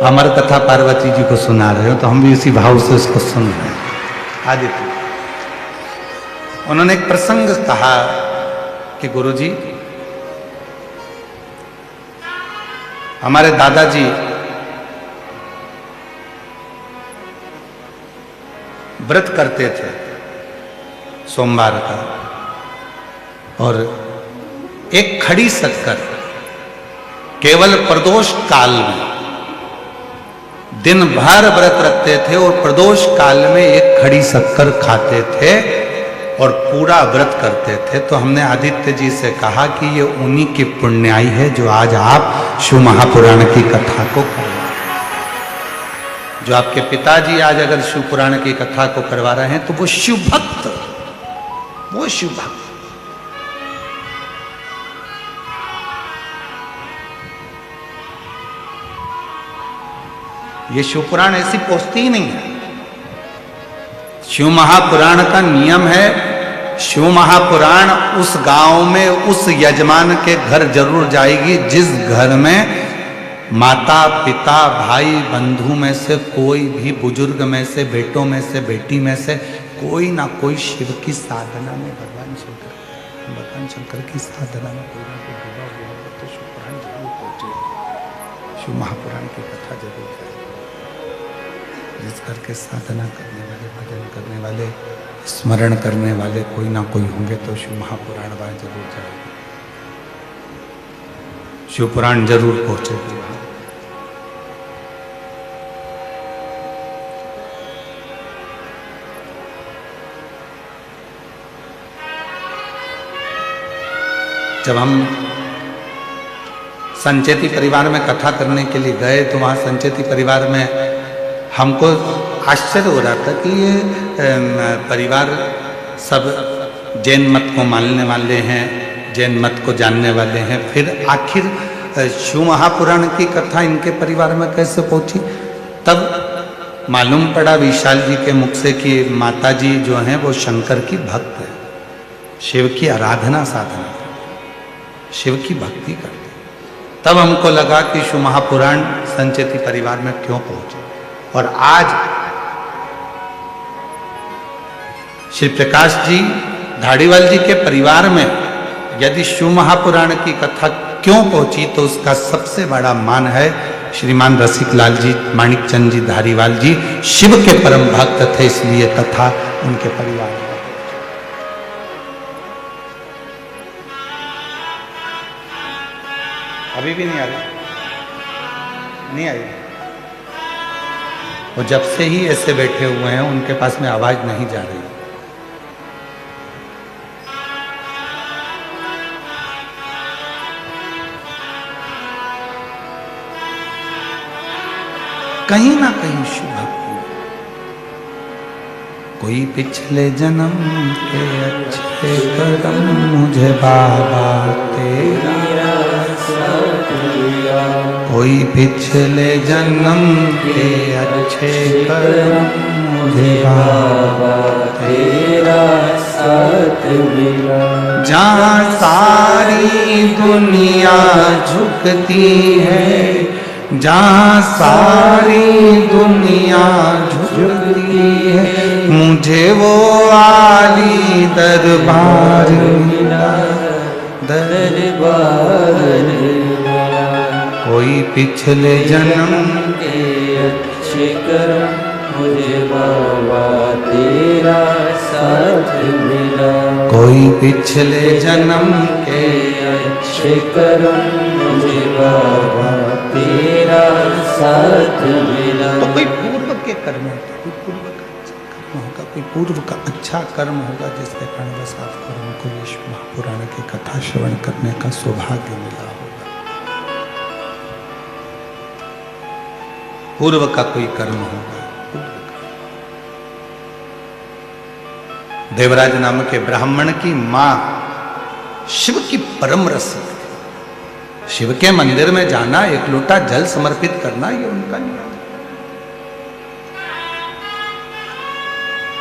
[SPEAKER 1] अमर कथा पार्वती जी को सुना रहे हो, तो हम भी इसी भाव से उसको सुन रहे हैं। आदित्य उन्होंने एक प्रसंग कहा कि गुरुजी, हमारे दादाजी व्रत करते थे सोमवार का, और एक खड़ी शक्कर केवल प्रदोष काल में दिन भर व्रत रखते थे और प्रदोष काल में एक खड़ी शक्कर खाते थे और पूरा व्रत करते थे। तो हमने आदित्य जी से कहा कि ये उन्हीं की पुण्याई है जो आज आप शिव महापुराण की कथा को करवा, जो आपके पिताजी आज अगर शिव पुराण की कथा को करवा रहे हैं तो वो शिव भक्त, वो शिव भक्त। ये शिव पुराण ऐसी पोस्ती ही नहीं है। शिव महापुराण का नियम है, शिव महापुराण उस गांव में उस यजमान के घर जरूर जाएगी जिस घर में माता पिता भाई बंधु में से कोई भी, बुजुर्ग में से, बेटों में से, बेटी में से कोई ना कोई शिव की साधना में, भगवान शंकर की साधना में कोई ना कोई डूबा हुआ हो तो शिव पुराण जरूर पहुंचे, शिव महापुराण की कथा जरूर करें। जिस घर के साधना करने वाले, भजन करने वाले, स्मरण करने वाले कोई ना कोई होंगे तो शिव महापुराण वहां जरूर जाएगी, शिव पुराण जरूर पहुंचेगी। जब हम संचेती परिवार में कथा करने के लिए गए तो वहाँ संचेती परिवार में हमको आश्चर्य हो रहा था कि ये परिवार सब जैन मत को मानने वाले हैं, जैन मत को जानने वाले हैं, फिर आखिर शिव महापुराण की कथा इनके परिवार में कैसे पहुंची? तब मालूम पड़ा विशाल जी के मुख से कि माता जी जो हैं वो शंकर की भक्त है, शिव की आराधना साधना, शिव की भक्ति करते। तब हमको लगा कि शिव महापुराण संचेती परिवार में क्यों पहुंचे। और आज श्री प्रकाश जी धाड़ीवाल जी के परिवार में यदि शिव महापुराण की कथा क्यों पहुंची तो उसका सबसे बड़ा मान है श्रीमान रसिक लाल जी, माणिक चंद जी धारीवाल जी शिव के परम भक्त थे, इसलिए कथा उनके परिवार में। अभी भी नहीं आ रही, नहीं आई। वो जब से ही ऐसे बैठे हुए हैं उनके पास में आवाज नहीं जा रही। कहीं ना कहीं शुभ भक्ति, कोई पिछले जन्म के अच्छे कर्म मुझे बाबा तेरा, कोई पिछले जन्म के अच्छे कर्म मुझे बाबा तेरा साथ मिला। जहाँ सारी दुनिया झुकती है, जहाँ सारी दुनिया झुकती है, मुझे वो आली दरबार मिला, दरबार मिला। कोई पिछले जन्म के अच्छे कर्म मुझे बाबा तेरा साथ मिला, कोई पिछले जन्म के अच्छे कर्म मुझे बाबा तेरा साथ मिला। तो कोई पूर्व के कर्म होते, कोई पूर्व का अच्छा कर्म होगा, कोई पूर्व का अच्छा कर्म होगा जिसके कारण बस आपको हमको ये महापुराण की कथा श्रवण करने का सौभाग्य मिला होगा। पूर्व का कोई कर्म होगा। देवराज नाम के ब्राह्मण की मां शिव की परम रसिक थी। शिव के मंदिर में जाना, एक लोटा जल समर्पित करना, ये उनका नियम।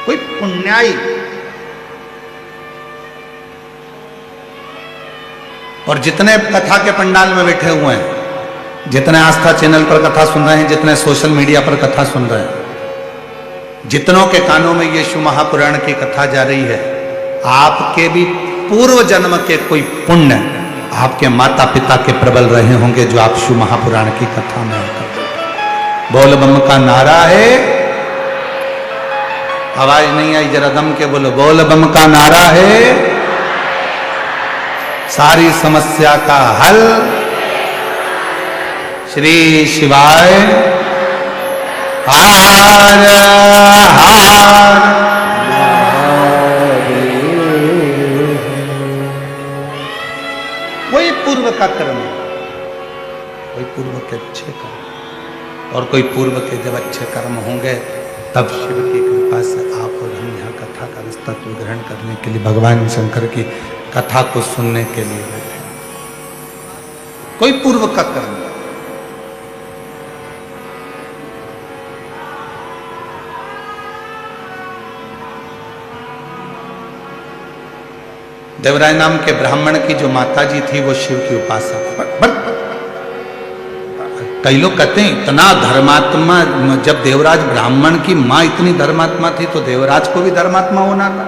[SPEAKER 1] कोई पुण्याई और जितने कथा के पंडाल में बैठे हुए हैं, जितने आस्था चैनल पर कथा सुन रहे हैं, जितने सोशल मीडिया पर कथा सुन रहे हैं, जितनों के कानों में ये शिव महापुराण की कथा जा रही है, आपके भी पूर्व जन्म के कोई पुण्य आपके माता पिता के प्रबल रहे होंगे जो आप शिव महापुराण की कथा में आकर। बोल बम का नारा है, आवाज नहीं आई, जरा दम के बोलो, बोल बम का नारा है सारी समस्या का हल। श्री शिवाय हार हार। वही पूर्व का कर्म है, कोई पूर्व के अच्छे कर्म, और कोई पूर्व के जब अच्छे कर्म होंगे तब शिव की कृपा से आप और हम यहाँ कथा का तत्व ग्रहण करने के लिए, भगवान शंकर की कथा को सुनने के लिए बैठे। कोई पूर्व का कर्म, देवराय नाम के ब्राह्मण की जो माता जी थी वो शिव की उपासक। कई लोग कहते हैं इतना धर्मात्मा, जब देवराज ब्राह्मण की मां इतनी धर्मात्मा थी तो देवराज को भी धर्मात्मा होना था।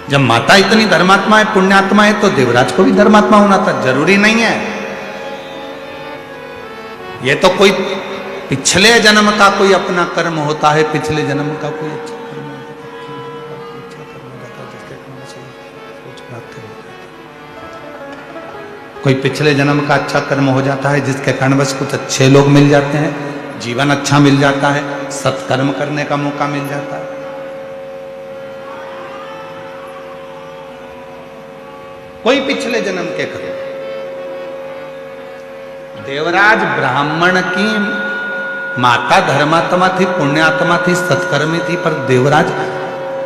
[SPEAKER 1] जब माता इतनी धर्मात्मा है, पुण्यात्मा है, तो देवराज को भी धर्मात्मा होना था। जरूरी नहीं है, ये तो कोई पिछले जन्म का कोई अपना कर्म होता है, पिछले जन्म का कोई अच्छा कर्म होता है, कोई पिछले जन्म का अच्छा कर्म हो जाता है जिसके कारण बस कुछ अच्छे लोग मिल जाते हैं, जीवन अच्छा मिल जाता है, सत्कर्म करने का मौका मिल जाता है। कोई पिछले जन्म के कर्म। देवराज ब्राह्मण की माता धर्मात्मा थी, पुण्यात्मा थी, सत्कर्मी थी, पर देवराज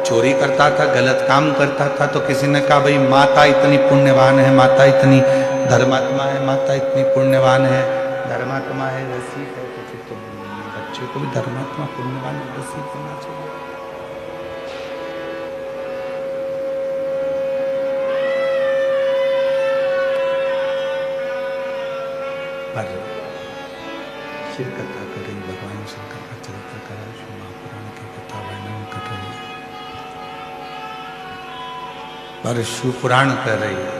[SPEAKER 1] चोरी करता था, गलत काम करता था। तो किसी ने कहा भाई माता इतनी पुण्यवान है, माता इतनी धर्मात्मा है, माता इतनी पुण्यवान है, धर्मात्मा है, रसिक है, तो फिर तो बच्चे को भी धर्मात्मा पुण्यवान रसिक होना चाहिए। पर शिव कथा कर रही, भगवान शंकर का चरित्र कर रही, शिव महापुराण की कथा वर्णन कर रही है, पर शिव पुराण कर रही है,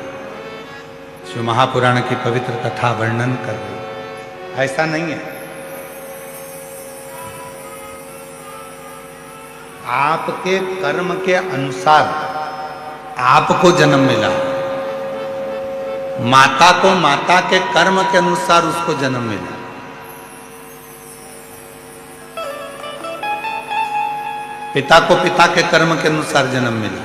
[SPEAKER 1] शिव महापुराण की पवित्र कथा वर्णन कर रही है। ऐसा नहीं है, आपके कर्म के अनुसार आपको जन्म मिला, माता को माता के कर्म के अनुसार उसको जन्म मिला। पिता को पिता के कर्म के अनुसार जन्म मिला,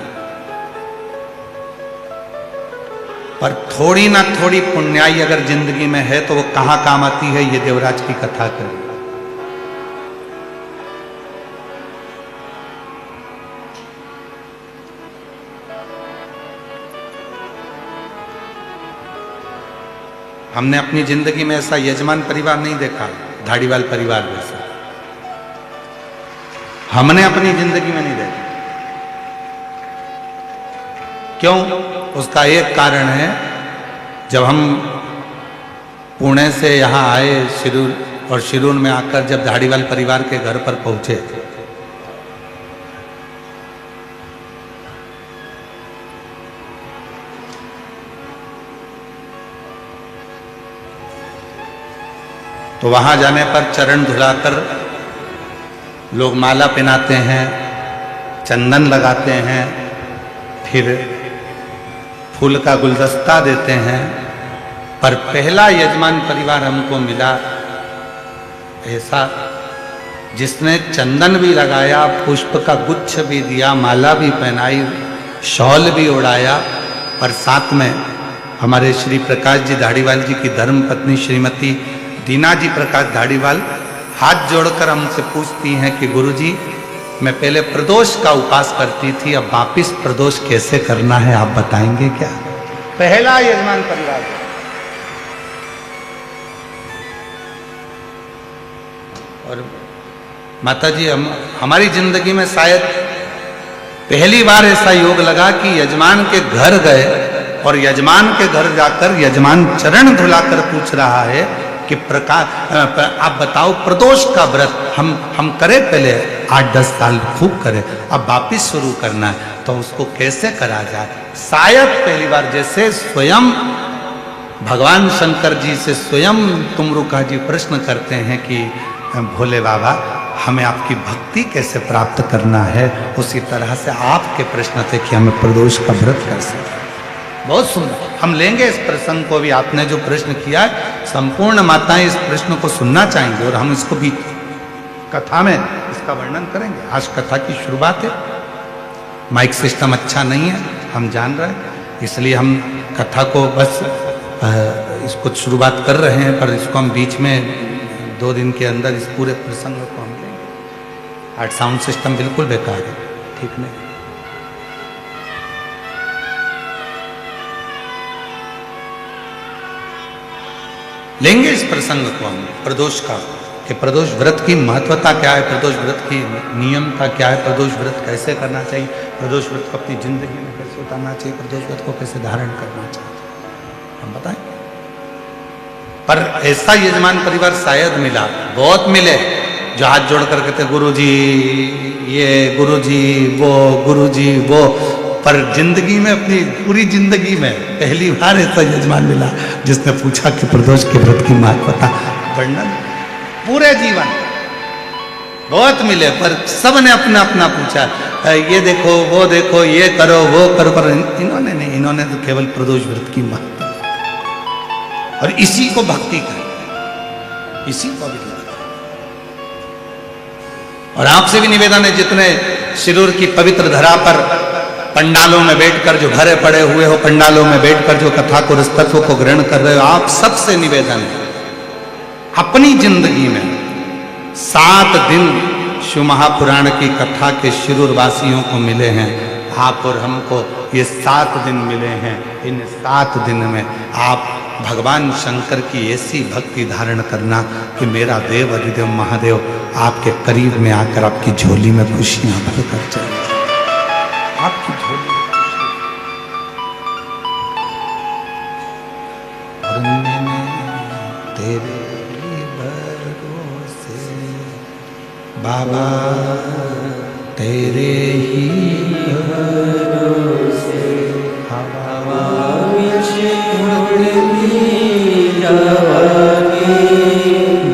[SPEAKER 1] पर थोड़ी ना थोड़ी पुण्याई अगर जिंदगी में है तो वो कहां काम आती है, ये देवराज की कथा करें। हमने अपनी जिंदगी में ऐसा यजमान परिवार नहीं देखा, धाड़ीवाल परिवार जैसा हमने अपनी जिंदगी में नहीं देखा। क्यों? उसका एक कारण है, जब हम पुणे से यहाँ आए शिरूर, और शिरूर में आकर जब धाड़ीवाल परिवार के घर पर पहुंचे तो वहां जाने पर चरण धुलाकर लोग माला पहनाते हैं, चंदन लगाते हैं, फिर फूल का गुलदस्ता देते हैं। पर पहला यजमान परिवार हमको मिला ऐसा जिसने चंदन भी लगाया, पुष्प का गुच्छ भी दिया, माला भी पहनाई, शॉल भी उड़ाया, और साथ में हमारे श्री प्रकाश जी धाड़ीवाल जी की धर्म पत्नी श्रीमती दीना जी प्रकाश धाड़ीवाल हाथ जोड़कर हमसे पूछती हैं कि गुरुजी, मैं पहले प्रदोष का उपास करती थी, अब वापिस प्रदोष कैसे करना है, आप बताएंगे क्या? पहला यजमान परिवार। और माता जी, हमारी जिंदगी में शायद पहली बार ऐसा योग लगा कि यजमान के घर गए और यजमान के घर जाकर यजमान चरण धुलाकर पूछ रहा है कि आप बताओ प्रदोष का व्रत हम करें, पहले 8-10 साल खूब करें, अब वापिस शुरू करना है, तो उसको कैसे करा जाए? शायद पहली बार जैसे स्वयं भगवान शंकर जी से स्वयं तुमरुका जी प्रश्न करते हैं कि भोले बाबा हमें आपकी भक्ति कैसे प्राप्त करना है। उसी तरह से आपके प्रश्न थे कि हमें प्रदोष का व्रत कैसे। बहुत सुंदर, हम लेंगे इस प्रसंग को भी। आपने जो प्रश्न किया है, संपूर्ण माताएं इस प्रश्न को सुनना चाहेंगे और हम इसको भी कथा में इसका वर्णन करेंगे। आज कथा की शुरुआत है। माइक सिस्टम अच्छा नहीं है, हम जान रहे हैं, इसलिए हम कथा को बस इसको शुरुआत कर रहे हैं, पर इसको हम बीच में 2 दिन के अंदर इस पूरे प्रसंग को हम लेंगे। आज साउंड सिस्टम बिल्कुल बेकार है, ठीक नहीं। लेंगे इस प्रसंग को हम प्रदोष का, कि प्रदोष व्रत की महत्वता क्या है, प्रदोष व्रत की नियमता क्या है, प्रदोष व्रत कैसे करना चाहिए, प्रदोष व्रत को अपनी जिंदगी में कैसे उतारना चाहिए, प्रदोष व्रत को कैसे धारण करना चाहिए, हम बताएंगे। पर ऐसा यजमान परिवार शायद मिला, बहुत मिले, जो हाथ जोड़ कर कहते गुरुजी ये, गुरुजी वो, गुरुजी वो, पर जिंदगी में, अपनी पूरी जिंदगी में पहली बार ऐसा यजमान मिला जिसने पूछा कि प्रदोष के व्रत की महत्वता वर्णन। पूरे जीवन बहुत मिले, पर सब ने अपना अपना पूछा, ये देखो वो देखो, ये करो वो करो, पर इन्होंने नहीं, इन्होंने तो केवल प्रदोष व्रत की महत्वता और इसी को भक्ति कर, इसी को भी। और आपसे भी निवेदन है, जितने शिरूर की पवित्र धरा पर पंडालों में बैठकर जो भरे पड़े हुए हो, पंडालों में बैठकर जो कथा को, रसतत्व को ग्रहण कर रहे हो, आप सबसे निवेदन है, अपनी जिंदगी में 7 दिन शिव महापुराण की कथा के शिरूर वासियों को मिले हैं। आप और हमको ये 7 दिन मिले हैं। इन 7 दिन में आप भगवान शंकर की ऐसी भक्ति धारण करना कि मेरा देव अधिदेव महादेव आपके करीब में आकर आपकी झोली में खुशियां भर कर चले, आपकी झोली में तेरे भरोसे बाबा, तेरे ही भरोसे हवा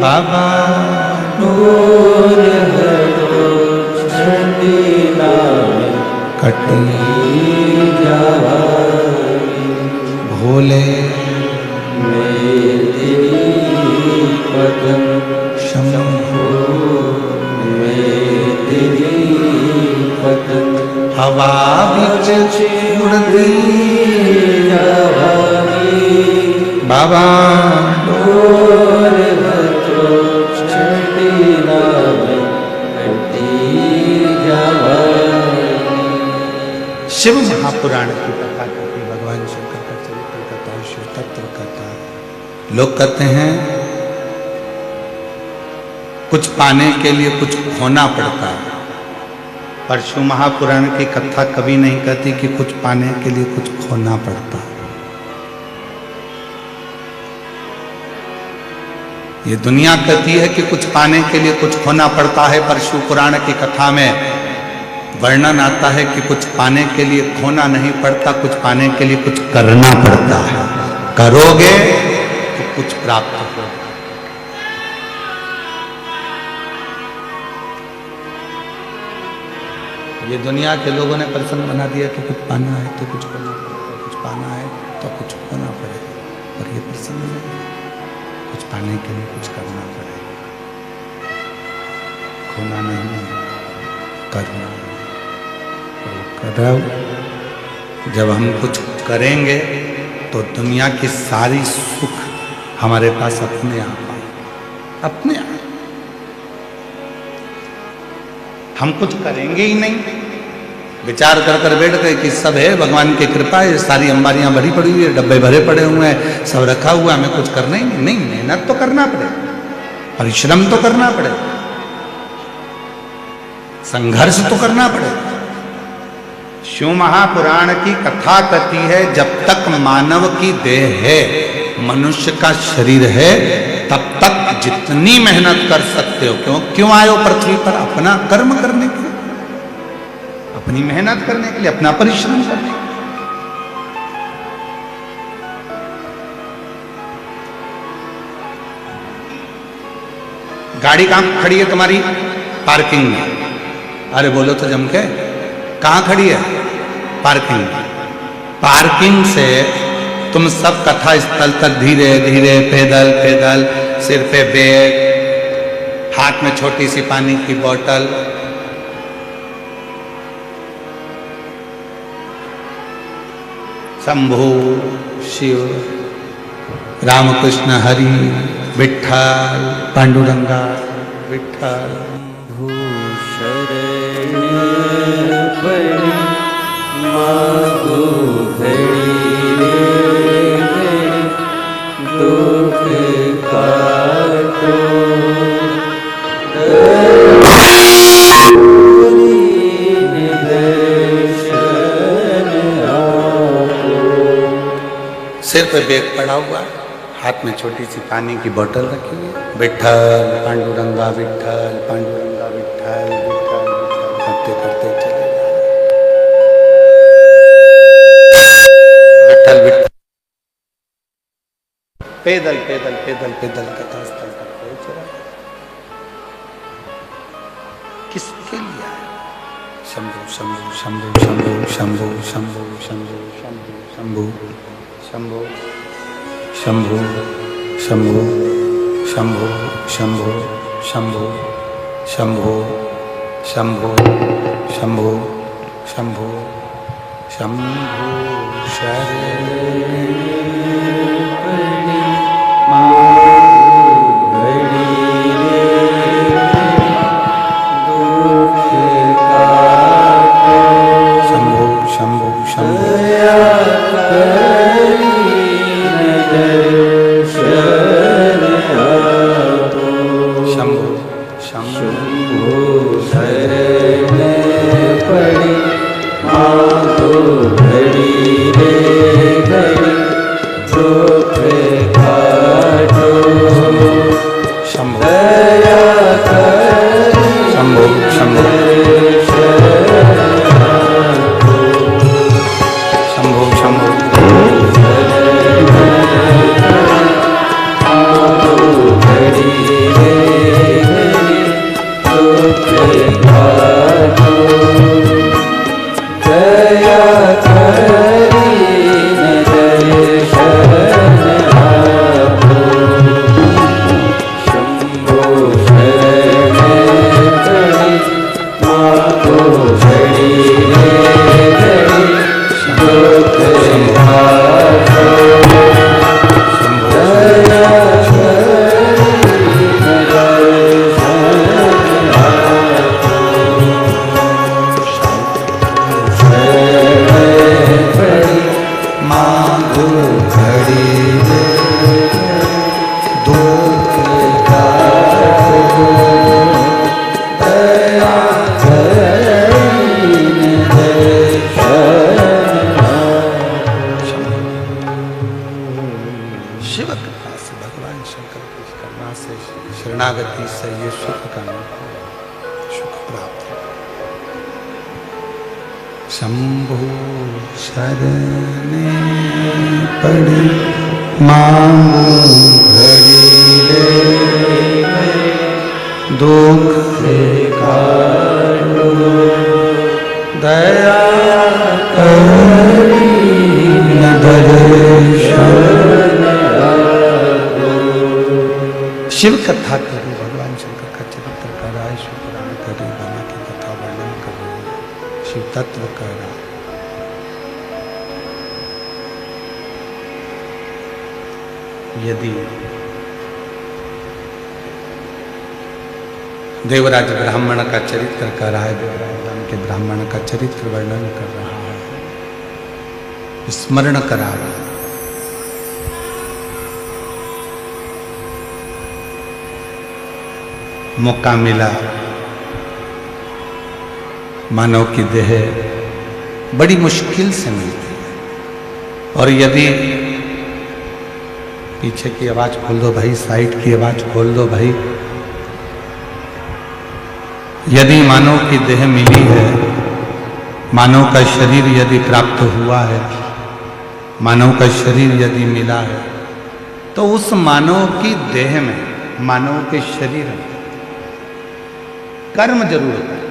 [SPEAKER 1] बाबा, कटी भोले शंभो हवा बिच उड़ती बाबा, शिव महापुराण की कथा करती, भगवान शंकर का चरित्र कथा, शिव तत्व कथा। लोग कहते हैं कुछ पाने के लिए कुछ खोना पड़ता है, पर शिव महापुराण की कथा कभी नहीं कहती कि कुछ पाने के लिए कुछ खोना पड़ता है। ये दुनिया कहती है कि कुछ पाने के लिए कुछ खोना पड़ता है, पर शिव पुराण की कथा में वर्णन आता है कि कुछ पाने के लिए खोना नहीं पड़ता, कुछ पाने के लिए कुछ करना पड़ता है। करोगे तो कुछ प्राप्त होगा। ये दुनिया के लोगों ने प्रसंग बना दिया कि कुछ पाना है तो कुछ करना पड़ेगा, कुछ पाना है तो कुछ होना पड़ेगा, पर ये प्रसंग नहीं है। कुछ पाने के लिए कुछ करना पड़ेगा, खोना नहीं, करना। जब हम कुछ करेंगे तो दुनिया की सारी सुख हमारे पास अपने आप आए, अपने आप। हम कुछ करेंगे ही नहीं, विचार कर कर बैठ गए कि सब है, भगवान की कृपा है, सारी अंबारियां भरी पड़ी हुई है, डब्बे भरे पड़े हुए हैं, सब रखा हुआ, हमें कुछ करना ही नहीं। मेहनत तो करना पड़ेगा, परिश्रम तो करना पड़ेगा, संघर्ष तो करना पड़ेगा। शिव महापुराण की कथा कहती है, जब तक मानव की देह है, मनुष्य का शरीर है, तब तक जितनी मेहनत कर सकते हो। क्यों आए हो पृथ्वी पर? अपना कर्म करने के लिए, अपनी मेहनत करने के लिए, अपना परिश्रम करने के लिए। गाड़ी कहाँ खड़ी है तुम्हारी? पार्किंग में। अरे बोलो तो जम के, कहाँ खड़ी है? पार्किंग में। पार्किंग से तुम सब कथा स्थल तक धीरे धीरे पैदल पैदल, सिर पे बैग, हाथ में छोटी सी पानी की बोतल, शंभु शिव, रामकृष्ण हरि, विठ्ठल, पांडुरंगा, विठ्ठल।
[SPEAKER 2] शरण पड़ी मांगो घड़ी रे, दुख काटो
[SPEAKER 1] सिर पे बैग पड़ा हुआ, हाथ में छोटी सी पानी की बोतल रखी है, विठ्ठल पांडुरंगा विठ्ठल पांडुरंगा विठ्ठल विठ्ठल विठ्ठल करते करते चले जा रहे। विठ्ठल विठ्ठल पैदल पैदल पैदल पैदल कथा स्थल तक पहुंच रहा। किसके लिए? शंभु शंभु शंभु शंभु शंभु शंभु शंभु शंभु शंभु शंभु शंभु शंभु शंभु शंभु शंभु शंभु शंभु शंभु शंभु शरण पड़ी मांगो घड़ी रे, दुख काटो शंभु शंभु शंभु शरणागति से ये सुख का सुख प्राप्त है। शंभु शरण पड़ी मांगो घड़ी रे, दुख काटो दया करी दर्शन। शिव कथा करी, भगवान शंकर का चरित्र कर रहा है, शिव पुराण करी, ब्रह्मा की कथा वर्णन कर रही है, शिव तत्व कर रहा है। यदि देवराज ब्राह्मण का चरित्र कर रहा है, देवराज राम के ब्राह्मण का चरित्र वर्णन कर रहा है, स्मरण करा रहा है। मौका मिला, मानव की देह बड़ी मुश्किल से मिलती है, और यदि पीछे की आवाज खोल दो भाई, साइड की आवाज खोल दो भाई, यदि मानव की देह मिली है, मानव का शरीर यदि प्राप्त हुआ है, मानव का शरीर यदि मिला है, तो उस मानव की देह में, मानव के शरीर में कर्म जरूर करो।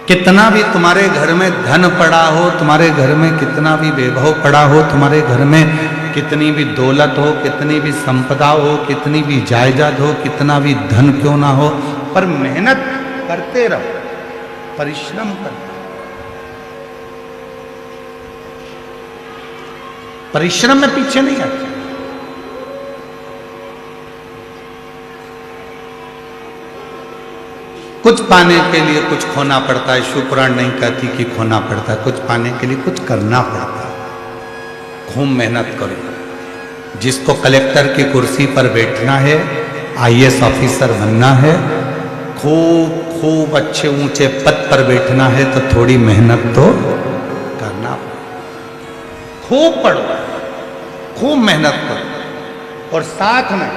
[SPEAKER 1] कितना भी तुम्हारे घर में धन पड़ा हो, तुम्हारे घर में कितना भी वैभव पड़ा हो, तुम्हारे घर में कितनी भी दौलत हो, कितनी भी संपदा हो, कितनी भी जायदाद हो, कितना भी धन क्यों ना हो, पर मेहनत करते रहो, परिश्रम करो। परिश्रम में पीछे नहीं आते। कुछ पाने के लिए कुछ खोना पड़ता है। शिव पुराण नहीं कहती कि खोना पड़ता है, कुछ पाने के लिए कुछ करना पड़ता है। खूब मेहनत करो। जिसको कलेक्टर की कुर्सी पर बैठना है, आईएएस ऑफिसर बनना है, खूब खूब अच्छे ऊंचे पद पर बैठना है, तो थोड़ी मेहनत तो करना पड़ेगा। खूब पढ़ो, खूब मेहनत करो, और साथ में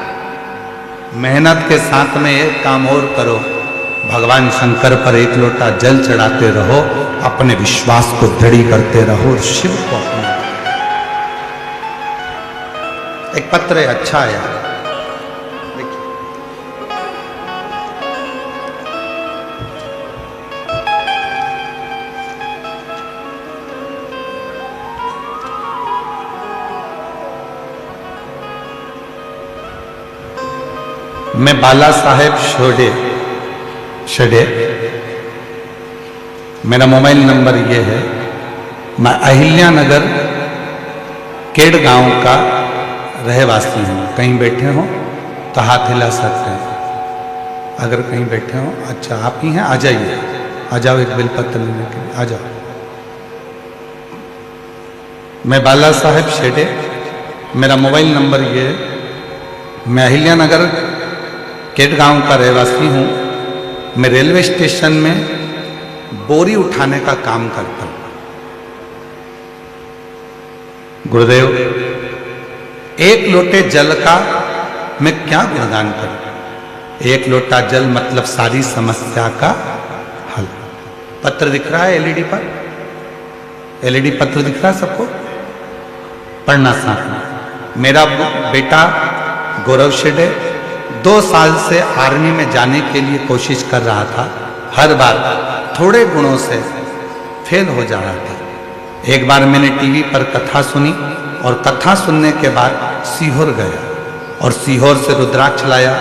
[SPEAKER 1] मेहनत के साथ में एक काम और करो, भगवान शंकर पर एक लोटा जल चढ़ाते रहो, अपने विश्वास को दृढ़ करते रहो और शिव को अपना। एक पत्र है, अच्छा आया, देखिए। मैं बाला साहेब शेडे, मेरा मोबाइल नंबर ये है। मैं अहिल्या नगर केड़ गांव का रहवासी हूँ। कहीं बैठे हो तो हाथ हिला सकते हैं। अगर कहीं बैठे हो, अच्छा आप ही हैं, आ जाइए, आ जाओ एक बेलपत्र लेने के लिए, आ जाओ। मैं बाला साहेब शेडे, मेरा मोबाइल नंबर ये है। मैं अहिल्या नगर केड़ गांव का रहवासी हूँ। मैं रेलवे स्टेशन में बोरी उठाने का काम करता हूं। गुरुदेव, एक लोटे जल का मैं क्या गुणगान करूं। एक लोटा जल मतलब सारी समस्या का हल। पत्र दिख रहा है एलईडी पर, एलईडी पत्र दिख रहा है सबको, पढ़ना साथ में। मेरा बेटा गौरव शेडे 2 साल से आर्मी में जाने के लिए कोशिश कर रहा था। हर बार थोड़े गुणों से फेल हो जा रहा था। एक बार मैंने टीवी पर कथा सुनी, और कथा सुनने के बाद सीहोर गया, और सीहोर से रुद्राक्ष लाया।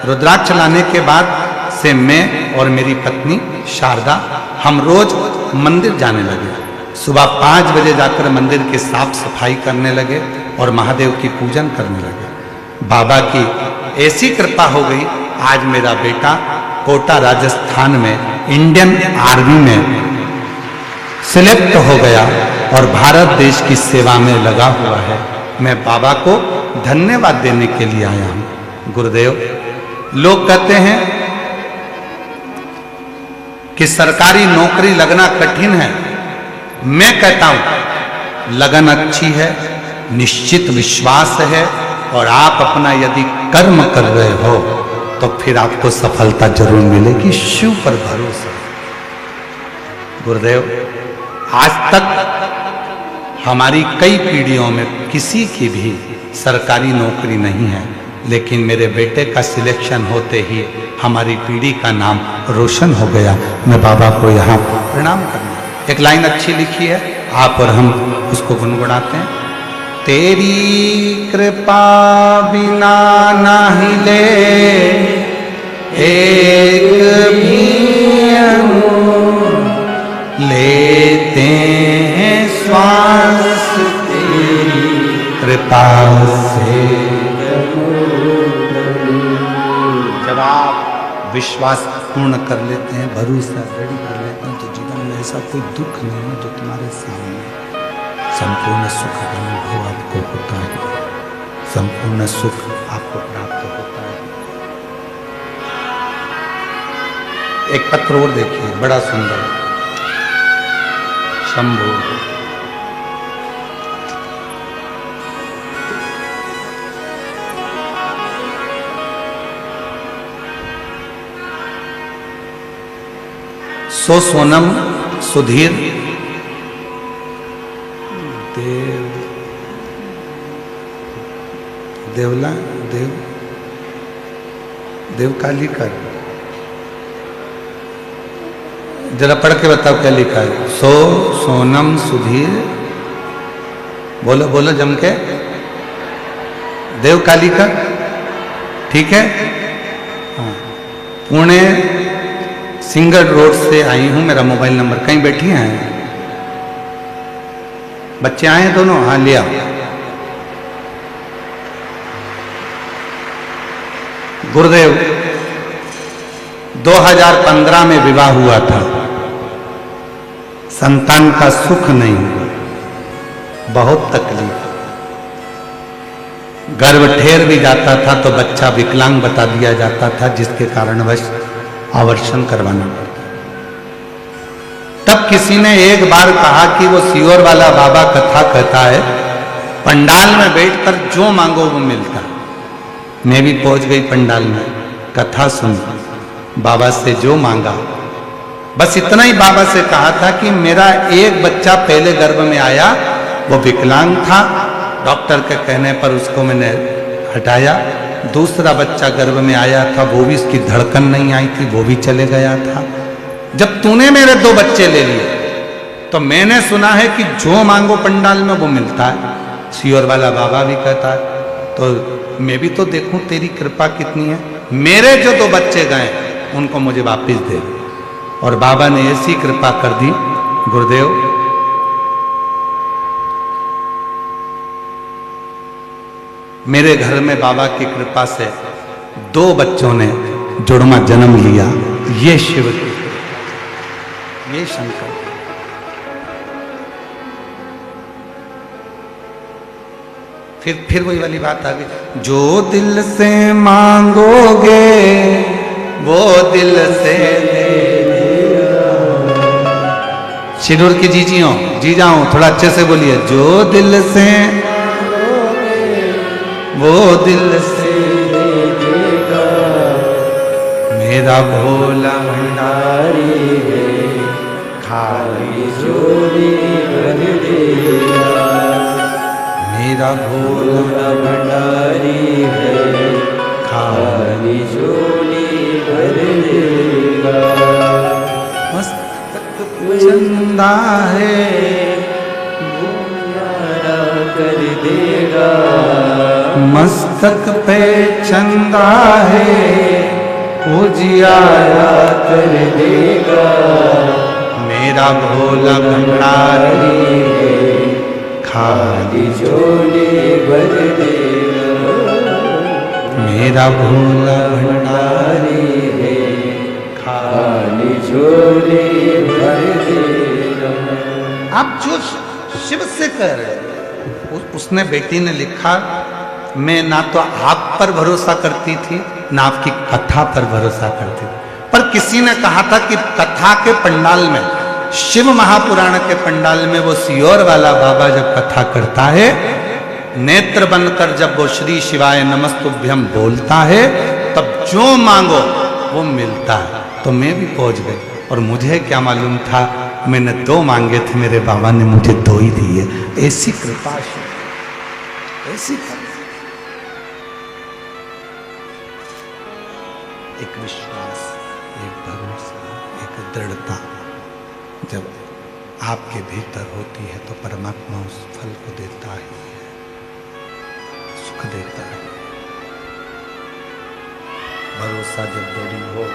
[SPEAKER 1] रुद्राक्ष लाने के बाद से मैं और मेरी पत्नी शारदा हम रोज मंदिर जाने लगे। सुबह 5 बजे जाकर मंदिर की साफ सफाई करने लगे और महादेव की पूजन करने लगे। बाबा की ऐसी कृपा हो गई, आज मेरा बेटा कोटा राजस्थान में इंडियन आर्मी में सिलेक्ट हो गया और भारत देश की सेवा में लगा हुआ है। मैं बाबा को धन्यवाद देने के लिए आया हूं। गुरुदेव, लोग कहते हैं कि सरकारी नौकरी लगना कठिन है। मैं कहता हूं लगन अच्छी है, निश्चित विश्वास है, और आप अपना यदि कर्म कर रहे हो तो फिर आपको सफलता जरूर मिलेगी। शिव पर भरोसा। गुरुदेव, आज तक हमारी कई पीढ़ियों में किसी की भी सरकारी नौकरी नहीं है, लेकिन मेरे बेटे का सिलेक्शन होते ही हमारी पीढ़ी का नाम रोशन हो गया। मैं बाबा को यहाँ प्रणाम करना। एक लाइन अच्छी लिखी है, आप और हम उसको गुनगुनाते हैं। तेरी कृपा बिना नहीं ले एक भी लेते हैं श्वास, तेरी कृपा से। जब आप विश्वास पूर्ण कर लेते हैं, भरोसा दृढ़ कर लेते हैं, तो जीवन में ऐसा कोई दुख नहीं है जो तुम्हारे सामने। संपूर्ण सुख का अनुभव आपको होता है, संपूर्ण सुख आपको प्राप्त होता है। एक पत्र और देखिए, बड़ा सुंदर। शंभु, सो सोनम सुधीर देवला देव काली कर जरा पढ़ के बताओ क्या लिखा है। सोनम सुधीर, बोलो बोलो जम के। देव काली का, ठीक है। हाँ, पुणे सिंगल रोड से आई हूं, मेरा मोबाइल नंबर। कहीं बैठी हैं बच्चे, आए हैं दोनों? हाँ लिया। गुरुदेव 2015 में विवाह हुआ था, संतान का सुख नहीं हुआ, बहुत तकलीफ। गर्भ ठेर भी जाता था तो बच्चा विकलांग बता दिया जाता था, जिसके कारणवश आवर्षण करवाना पड़ता। तब किसी ने एक बार कहा कि वो सियोर वाला बाबा कथा कहता है, पंडाल में बैठकर जो मांगो वो मिलता। मैं भी पहुंच गई पंडाल में, कथा सुन, बाबा से जो मांगा, बस इतना ही बाबा से कहा था कि मेरा एक बच्चा पहले गर्भ में आया, वो विकलांग था, डॉक्टर के कहने पर उसको मैंने हटाया। दूसरा बच्चा गर्भ में आया था, वो भी उसकी धड़कन नहीं आई थी, वो भी चले गया था। जब तूने मेरे 2 बच्चे ले लिए तो मैंने सुना है कि जो मांगो पंडाल में वो मिलता है। सियोर वाला बाबा भी कहता है, तो मैं भी तो देखूं तेरी कृपा कितनी है। मेरे जो 2 बच्चे गए उनको मुझे वापस दे। और बाबा ने ऐसी कृपा कर दी गुरुदेव, मेरे घर में बाबा की कृपा से 2 बच्चों ने जुड़वा जन्म लिया। ये शिव की, ये शंकर। फिर वही वाली बात आ गई, जो दिल से मांगोगे वो दिल से ले लेगा। शिरूर की जीजियों, जी जाऊं, थोड़ा अच्छे से बोलिए। जो दिल से वो दिल से ले लेगा, मेरा भोला भंडारी है, खाली झोली भर देगा। मेरा भोला भंडारी है, खाली झोली भर देगा। मस्तक चंदा है, वो यारा कर देगा। मस्तक पे चंदा है, वो जियारा कर देगा। मेरा भोला भंडारी है, खाली झोली भर देगा। मेरा भोला भंडारी है, खाली झोली भर देगा। आप जो शिव से कह रहे हैं, उसने बेटी ने लिखा, मैं ना तो आप पर भरोसा करती थी ना आपकी कथा पर भरोसा करती थी, पर किसी ने कहा था कि कथा के पंडाल में, शिव महापुराण के पंडाल में वो सियोर वाला बाबा जब कथा करता है, नेत्र बनकर जब वो श्री शिवाय नमस्तुभ्यम बोलता है, तब जो मांगो वो मिलता है। तो मैं भी पहुंच गई। और मुझे क्या मालूम था, मैंने 2 मांगे थे, मेरे बाबा ने मुझे 2 ही दिए। ऐसी कृपा, ऐसी कृपा। एक विश्वास, एक भरोसा, एक दृढ़ता जब आपके भीतर होती है तो परमात्मा उस फल को देता है, सुख देता है। भरोसा जब दृढ़ हो,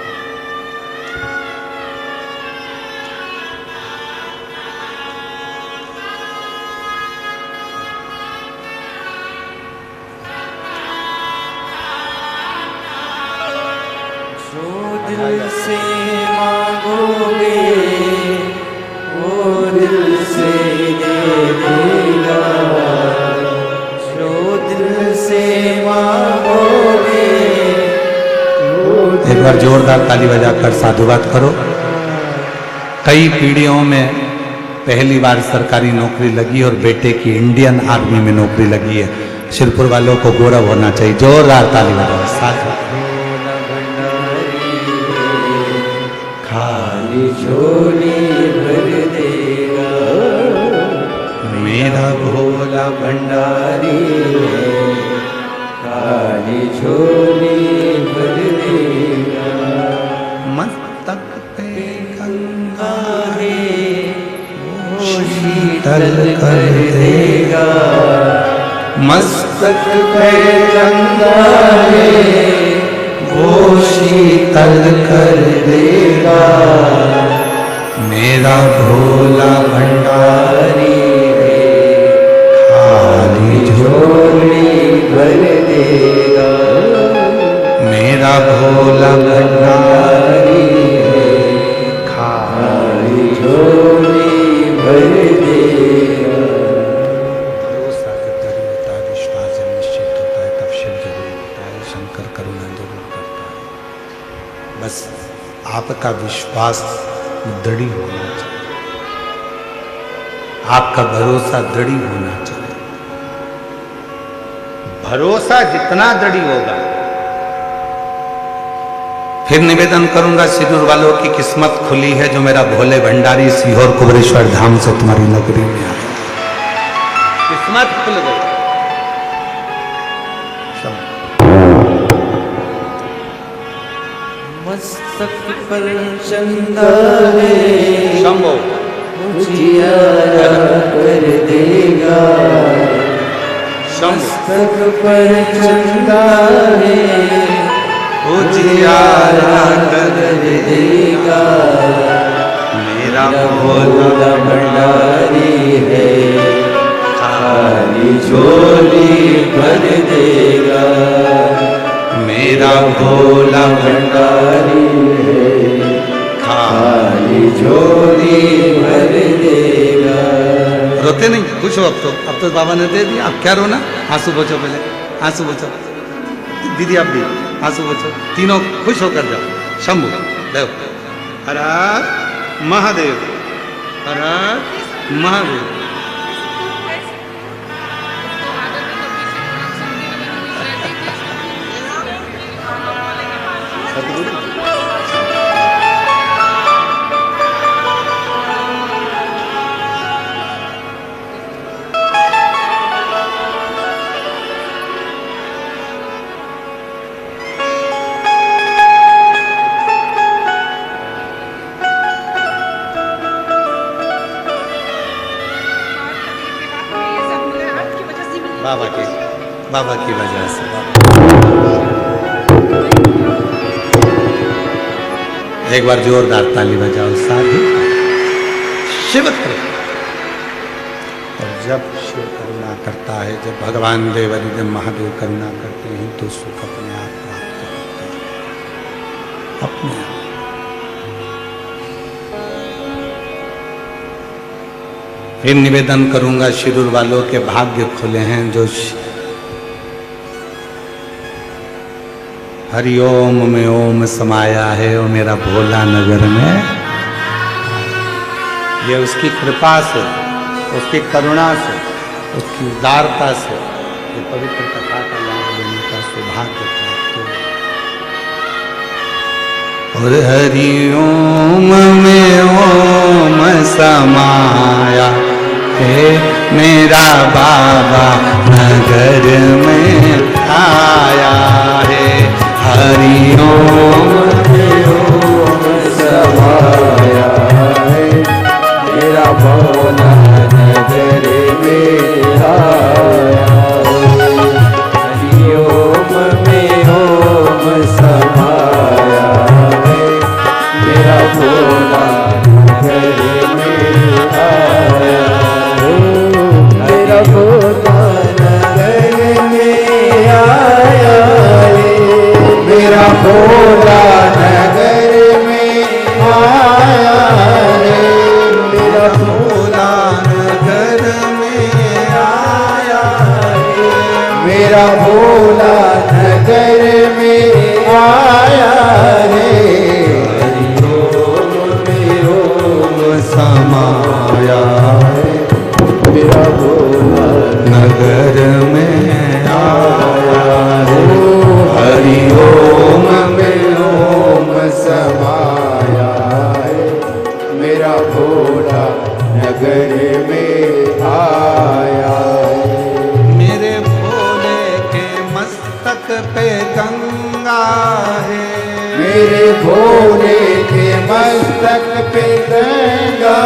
[SPEAKER 2] दिल से मांगोगे वो दिल से दे देगा। जो दिल से मांगोगे।
[SPEAKER 1] एक बार जोरदार ताली बजाकर साधुवाद करो। कई पीढ़ियों में पहली बार सरकारी नौकरी लगी और बेटे की इंडियन आर्मी में नौकरी लगी है। शिरपुर वालों को गौरव होना चाहिए। जोरदार ताली बजाओ। साथ
[SPEAKER 2] खाली झोली भर देगा।
[SPEAKER 1] मेरा भोला
[SPEAKER 2] भंडारी है, खाली झोली भर देगा।
[SPEAKER 1] मस्तक पे गंगा शीतल कर देगा, मस्तक पे गंगा है वो शीतल कर देगा। मेरा भोला भंडारी है खाली झोली भर देगा। मेरा भोला भंडारी है खाली झोली भर देगा। भरोसा जब दृढ़ होता है, विश्वास जब निश्चित होता है, तब शिव जरूर होता है, शंकर करुणा जरूर करता है। बस आपका विश्वास दृढ़ होना चाहिए, आपका भरोसा दृढ़ होना चाहिए। भरोसा जितना दृढ़ होगा, फिर निवेदन करूंगा सिरूर वालों की किस्मत खुली है जो मेरा भोले भंडारी सीहोर कुबरेश्वर धाम से तुम्हारी नगरी में आया। किस्मत खुल गई।
[SPEAKER 2] मस्तक पर चंदा है
[SPEAKER 1] शंभो
[SPEAKER 2] उजियारा कर देगा। मस्तक पर चंदा है
[SPEAKER 1] उजियारा कर देगा। मेरा भोला
[SPEAKER 2] भंडारी है खाली झोली भर देगा।
[SPEAKER 1] मेरा भोला
[SPEAKER 2] भंडारी है खाली झोली भर देगा।
[SPEAKER 1] रोते नहीं, खुश हो। अब तो बाबा ने दे दिया, अब क्या रोना। आंसू बचो, पहले आंसू बचो। दीदी आप भी आंसू बचो, तीनों खुश होकर जाओ। शंभु देव, हर हर महादेव, हर हर महादेव। बाबा की वजह से। एक बार जोरदार ताली बजाओ साधु। शिव कृपा। और जब शिव करुणा करता है, जब भगवान देव जब महादेव करुणा करते हैं तो सुख अपने आप प्राप्त होता है, अपने आप। फिर निवेदन करूंगा शिरूर वालों के भाग्य खुले हैं जो हरिओम में ओम समाया है वो मेरा भोला नगर में। ये उसकी कृपा से, उसकी करुणा से, उसकी उदारता से ये पवित्र कथा का लाभ लेने का सौभाग्य प्राप्त हो। और हरिओम में ओम समाया है मेरा बाबा नगर में आया है। हरिओम में ओम
[SPEAKER 2] समाया है मेरा भोला नगर में आया है। हरिओम में ओम समाया है मेरा भोला नगर में आया है। मेरा भोला नगर में आया है। मेरा भोला नगर में आया है। मेरा भोला नगर में आया है। मेरा भोला नगर में आया है। हरिओम में ओम समाया है मेरा भोला
[SPEAKER 1] नगर में
[SPEAKER 2] आया है।
[SPEAKER 1] हरिओम
[SPEAKER 2] में ओम समाया है मेरा भोला नगर में आया है।
[SPEAKER 1] मेरे भोले के मस्तक पे गंगा है।
[SPEAKER 2] मेरे भोले के मस्तक पे गंगा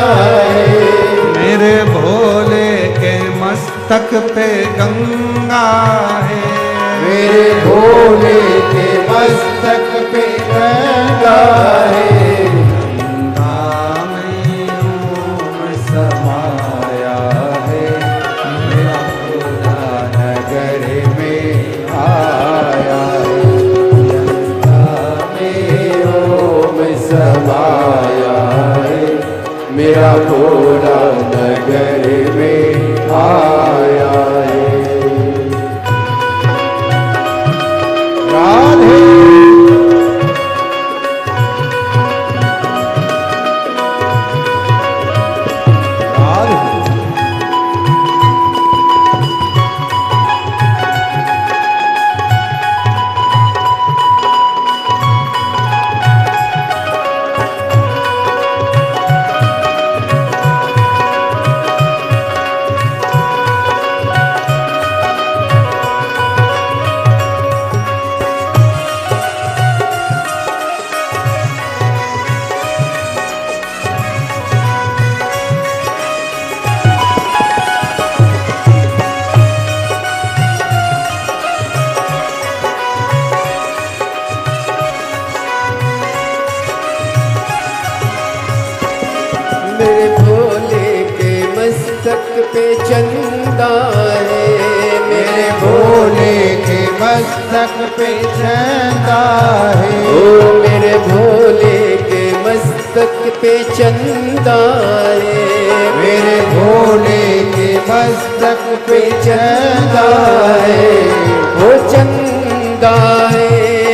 [SPEAKER 2] है।
[SPEAKER 1] मेरे भोले के मस्तक पे गंगा है,
[SPEAKER 2] मेरे भोले के मस्तक पे गंगा है। गंगा में ओम समाया है, मेरा भोला नगर में आया है। गंगा में ओम समाया है, मेरा भोला नगर में आया है। राधे मेरे भोले के मस्तक पे चंदा है, मेरे भोले के मस्तक पे चंदा है। ओ मेरे भोले के मस्तक पे चंदा है, मेरे भोले के मस्तक पे चंदा है। वो चंदा है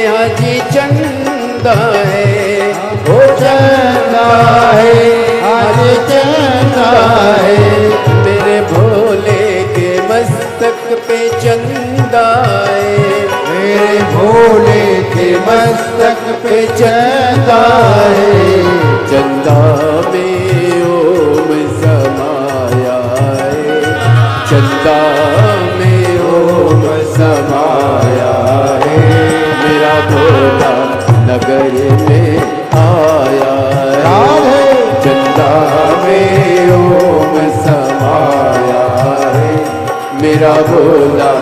[SPEAKER 2] हाजी चंदा है, वो चंदा है आज चंदा है। मेरे भोले के मस्तक पे चंदा है, मेरे भोले के मस्तक पे चंदा है। चंदा में ओम समाया है, चंदा में ओम समाया है। मेरा भोला नगर में आया है, चंदा में ओम समाया है। मेरा भोला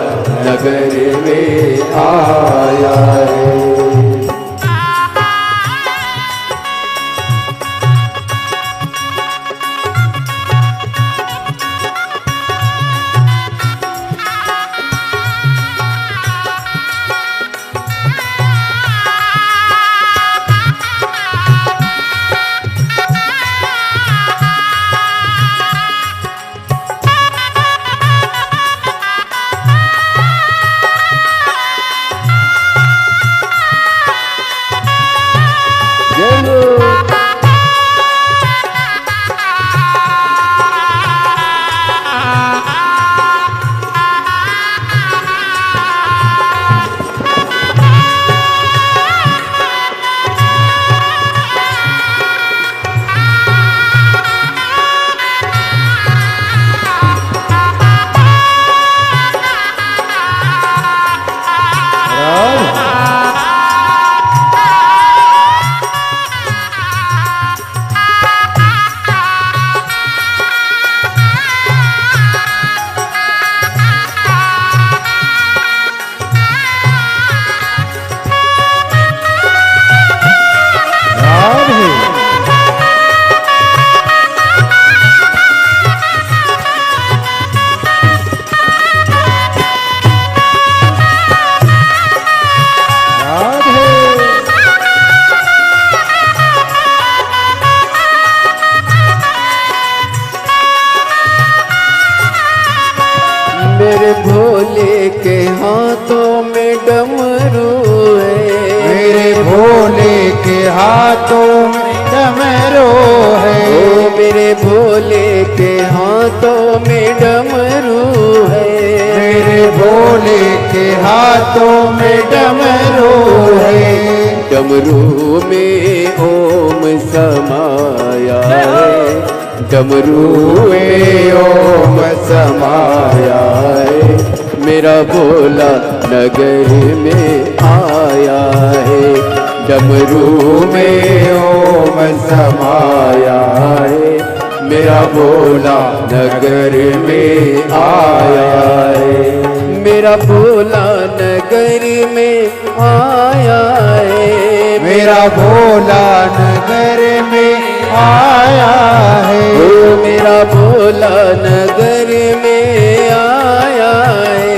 [SPEAKER 2] नगर में आया है। मेरे भोले के हाथों में डमरू है, मेरे भोले के हाथों में डमरू है। ओ मेरे भोले के हाथों में डमरू है, मेरे भोले के हाथों में डमरू है। डमरू में ओम समाया है, डमरू में ओम समाया है। मेरा भोला नगर में आया है, डमरू में ओम समाया है। मेरा भोला नगर में आया है। मेरा भोला नगर में आया है। मेरा भोला नगर में आया है। ओ मेरा भोला नगर में आया है।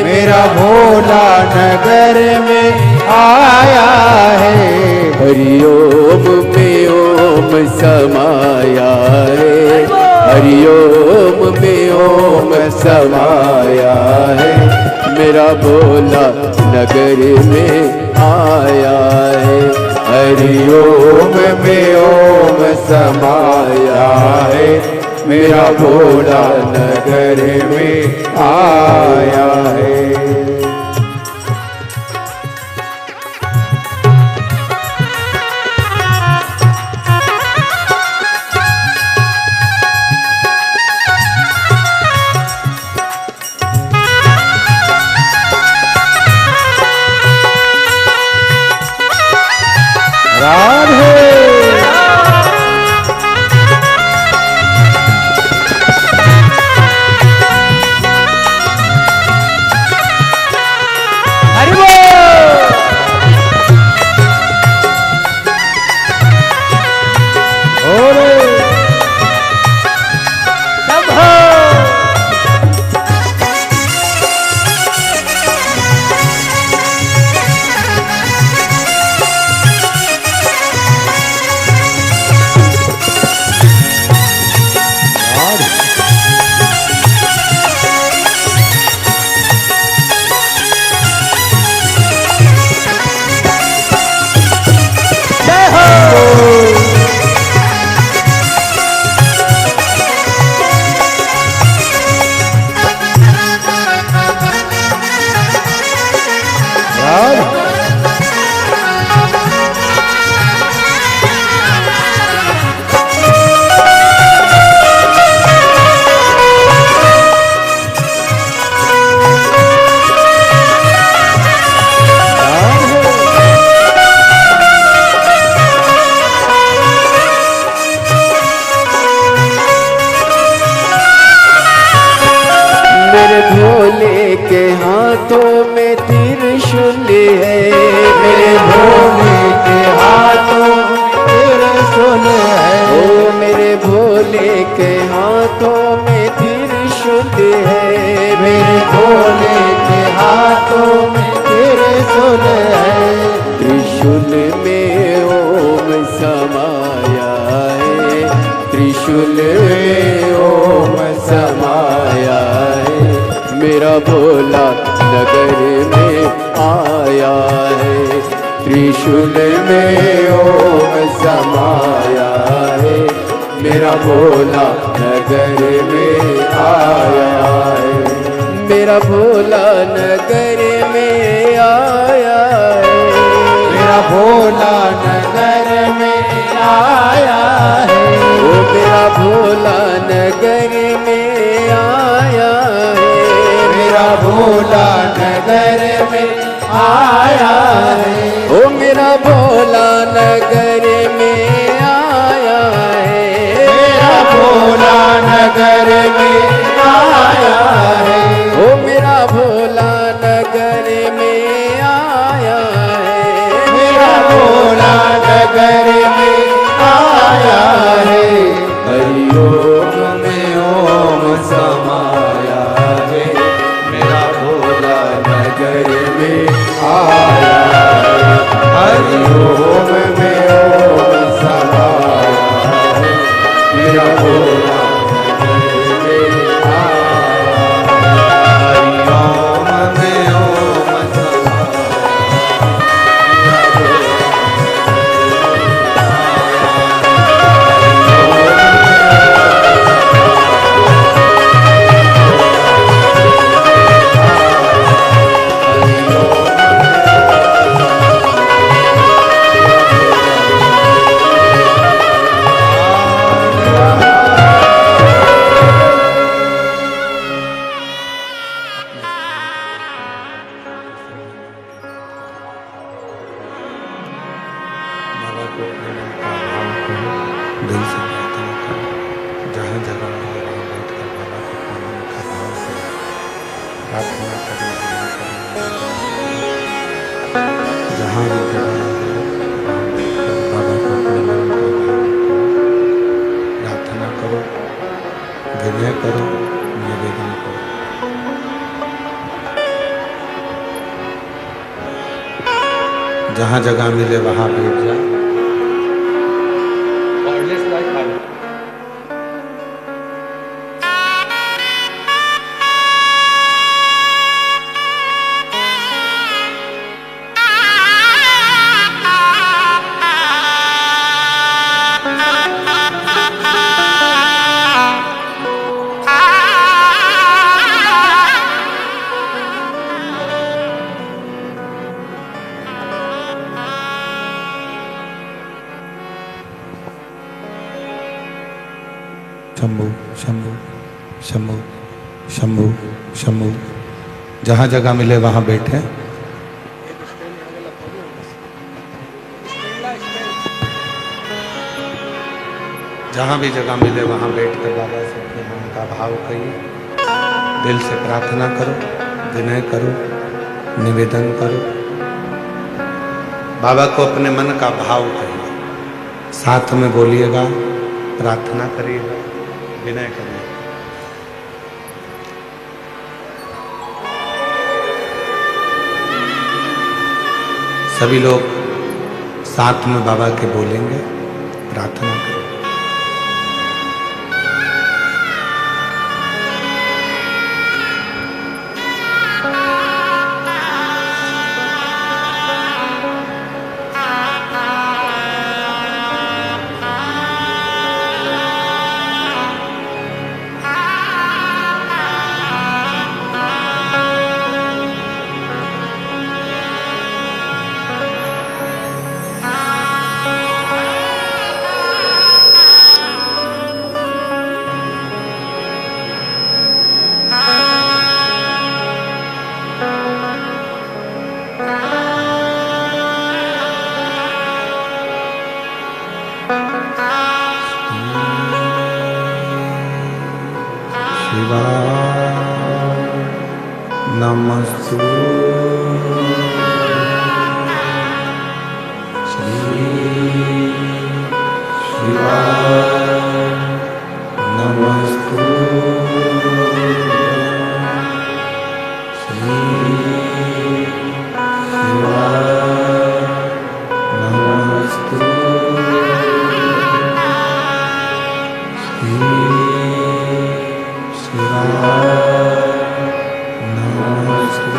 [SPEAKER 2] मेरा भोला नगर में आया है। हरि ओम में ओम समाया है। हरि ओम में ओम समाया है। मेरा भोला नगर में आया है। हरि ओम में ओम समाया है। मेरा भोला नगर में आया है। भोले के हाथों में त्रिशूल है। मेरे भोले के हाथों में त्रिशूल है। ओ मेरे भोले के हाथों में त्रिशूल है। मेरे भोले के हाथों में त्रिशूल है। त्रिशूल में ओम समाया है। त्रिशूल में ओम समाया है। मेरा भोला नगर में आया है। त्रिशूल में ओम समाया है। मेरा भोला नगर में आया है। मेरा भोला नगर में आया है। मेरा भोला नगर में आया है। ओ मेरा भोला नगर में आया है। मेरा भोला नगर में आया है। ओ मेरा भोला नगर में आया है। मेरा भोला नगर में आया है। ओ मेरा भोला नगर में आया है। मेरा भोला नगर में आया है। हरि ओम में ओम समाया है। मेरा भोला नगर में आया है। हरि ओम में ओम समाया है। मेरा भोला नगर में आया है। हरि ओम में ओम समाया है।
[SPEAKER 1] जहाँ जगह मिले वहाँ बैठ जा। शंभु शंभु शंभु शंभु शंभु। जहाँ जगह मिले वहाँ बैठे। जहाँ भी जगह मिले वहाँ बैठकर बाबा से अपने मन का भाव कहिए, दिल से प्रार्थना करो, विनय करो, निवेदन करो। बाबा को अपने मन का भाव कहिए, साथ में बोलिएगा, प्रार्थना करिएगा, विनय करिए। सभी लोग साथ में बाबा के बोलेंगे, प्रार्थना करें। नमस्तु श्री शिवाय नमस्तु श्री शिवाय नमस्तु श्री शिवाय नमस्तु।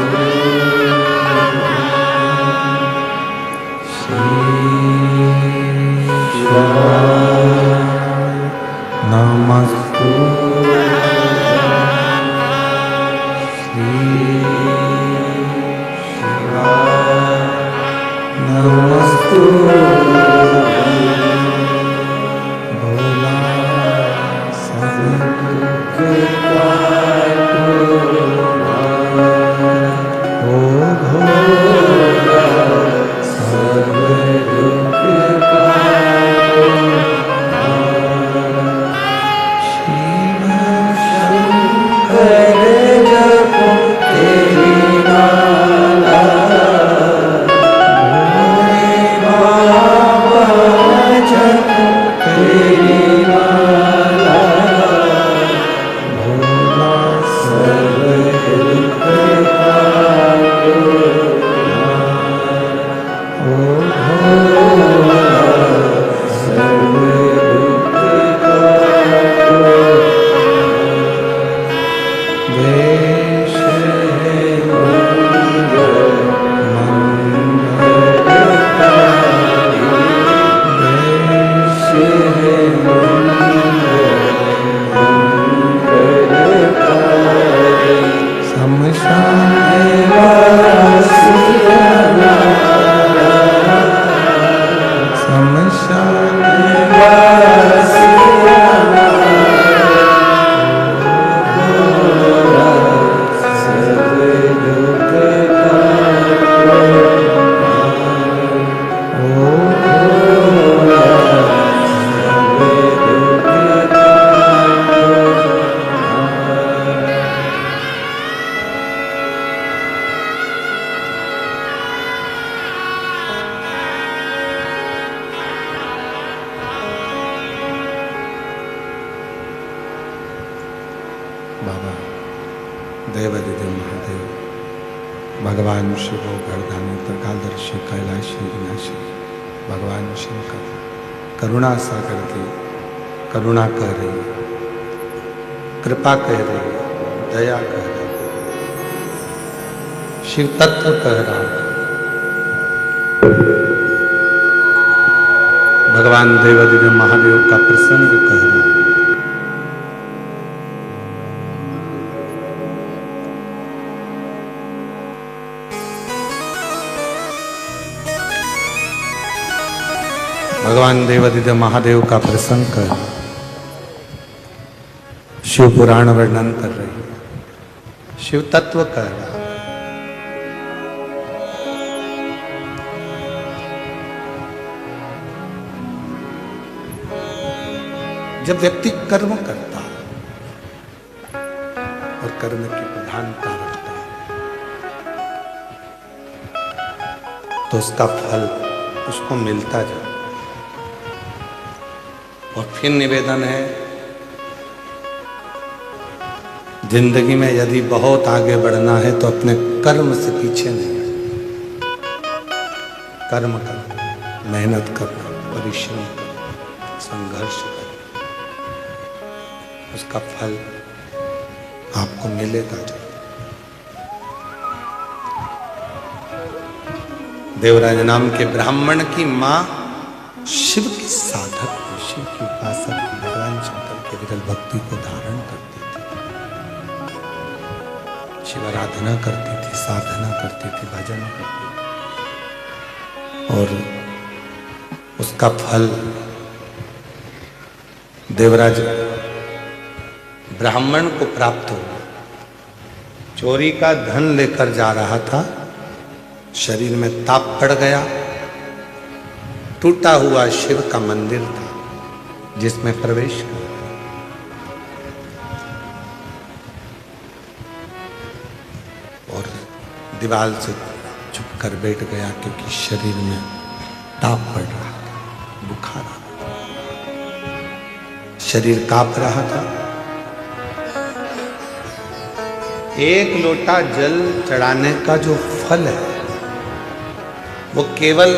[SPEAKER 1] भगवान शिवो गर्दानी त्रिकालदर्शी कैलाशी विनाशी भगवान शंकर करुणा सागर की करुणा कह रही है, कृपा कह रही है, दया कह रही है, शिव तत्व कह रहा है, भगवान देवादिदेव महादेव का प्रसंग कह रहा है। भगवान देवादिदेव महादेव का प्रसंग कर शिव पुराण वर्णन कर रही है, शिव तत्व कह रहा है। जब व्यक्ति कर्म करता है और कर्म की प्रधानता रखता है तो उसका फल उसको मिलता जाए। और फिर निवेदन है, जिंदगी में यदि बहुत आगे बढ़ना है तो अपने कर्म से पीछे नहीं हटना। कर्म करना, मेहनत करना, परिश्रम करना, संघर्ष करना, उसका फल आपको मिलेगा। देवराज नाम के ब्राह्मण की मां शिव की साधक, शिव की उपासक, भगवान शंकर के विरल भक्ति को धारण करती थी, शिव आराधना करती थी, साधना करती थी, भजन करती थी और उसका फल देवराज ब्राह्मण को प्राप्त हुआ। चोरी का धन लेकर जा रहा था, शरीर में ताप पड़ गया, टूटा हुआ शिव का मंदिर था जिसमें प्रवेश कर और दीवार से छुपकर बैठ गया क्योंकि शरीर में ताप पड़ रहा था, बुखार आ रहा था, शरीर कांप रहा था। एक लोटा जल चढ़ाने का जो फल है वो केवल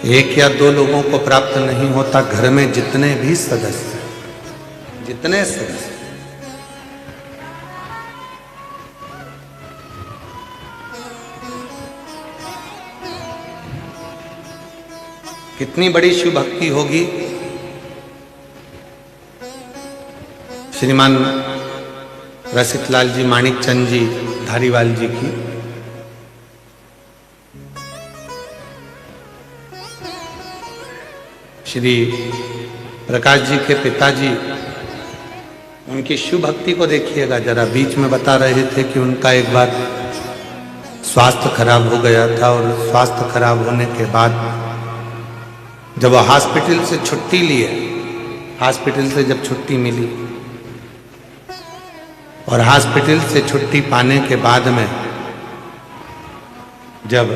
[SPEAKER 1] एक या दो लोगों को प्राप्त नहीं होता, घर में जितने भी सदस्य, जितने सदस्य कितनी बड़ी शिव भक्ति होगी। श्रीमान रसिकलाल जी, माणिक चंद जी धारीवाल जी की श्री प्रकाश जी के पिताजी, उनकी शिव भक्ति को देखिएगा जरा। बीच में बता रहे थे कि उनका एक बार स्वास्थ्य खराब हो गया था और स्वास्थ्य खराब होने के बाद जब वो हॉस्पिटल से छुट्टी लिए, हॉस्पिटल से जब छुट्टी मिली और हॉस्पिटल से छुट्टी पाने के बाद में जब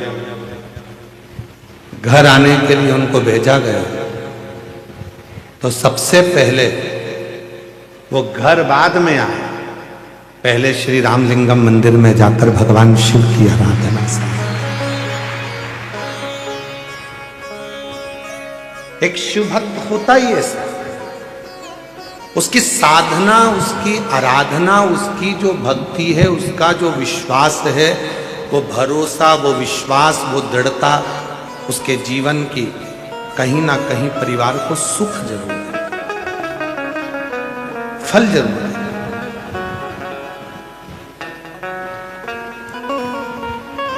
[SPEAKER 1] घर आने के लिए उनको भेजा गया तो सबसे पहले वो घर बाद में आए, पहले श्री रामलिंगम मंदिर में जाकर भगवान शिव की आराधना से। एक शिव भक्त होता ही ऐसा, उसकी साधना, उसकी आराधना, उसकी जो भक्ति है, उसका जो विश्वास है, वो भरोसा, वो विश्वास, वो दृढ़ता उसके जीवन की कहीं ना कहीं परिवार को सुख जरूर है, फल जरूर है।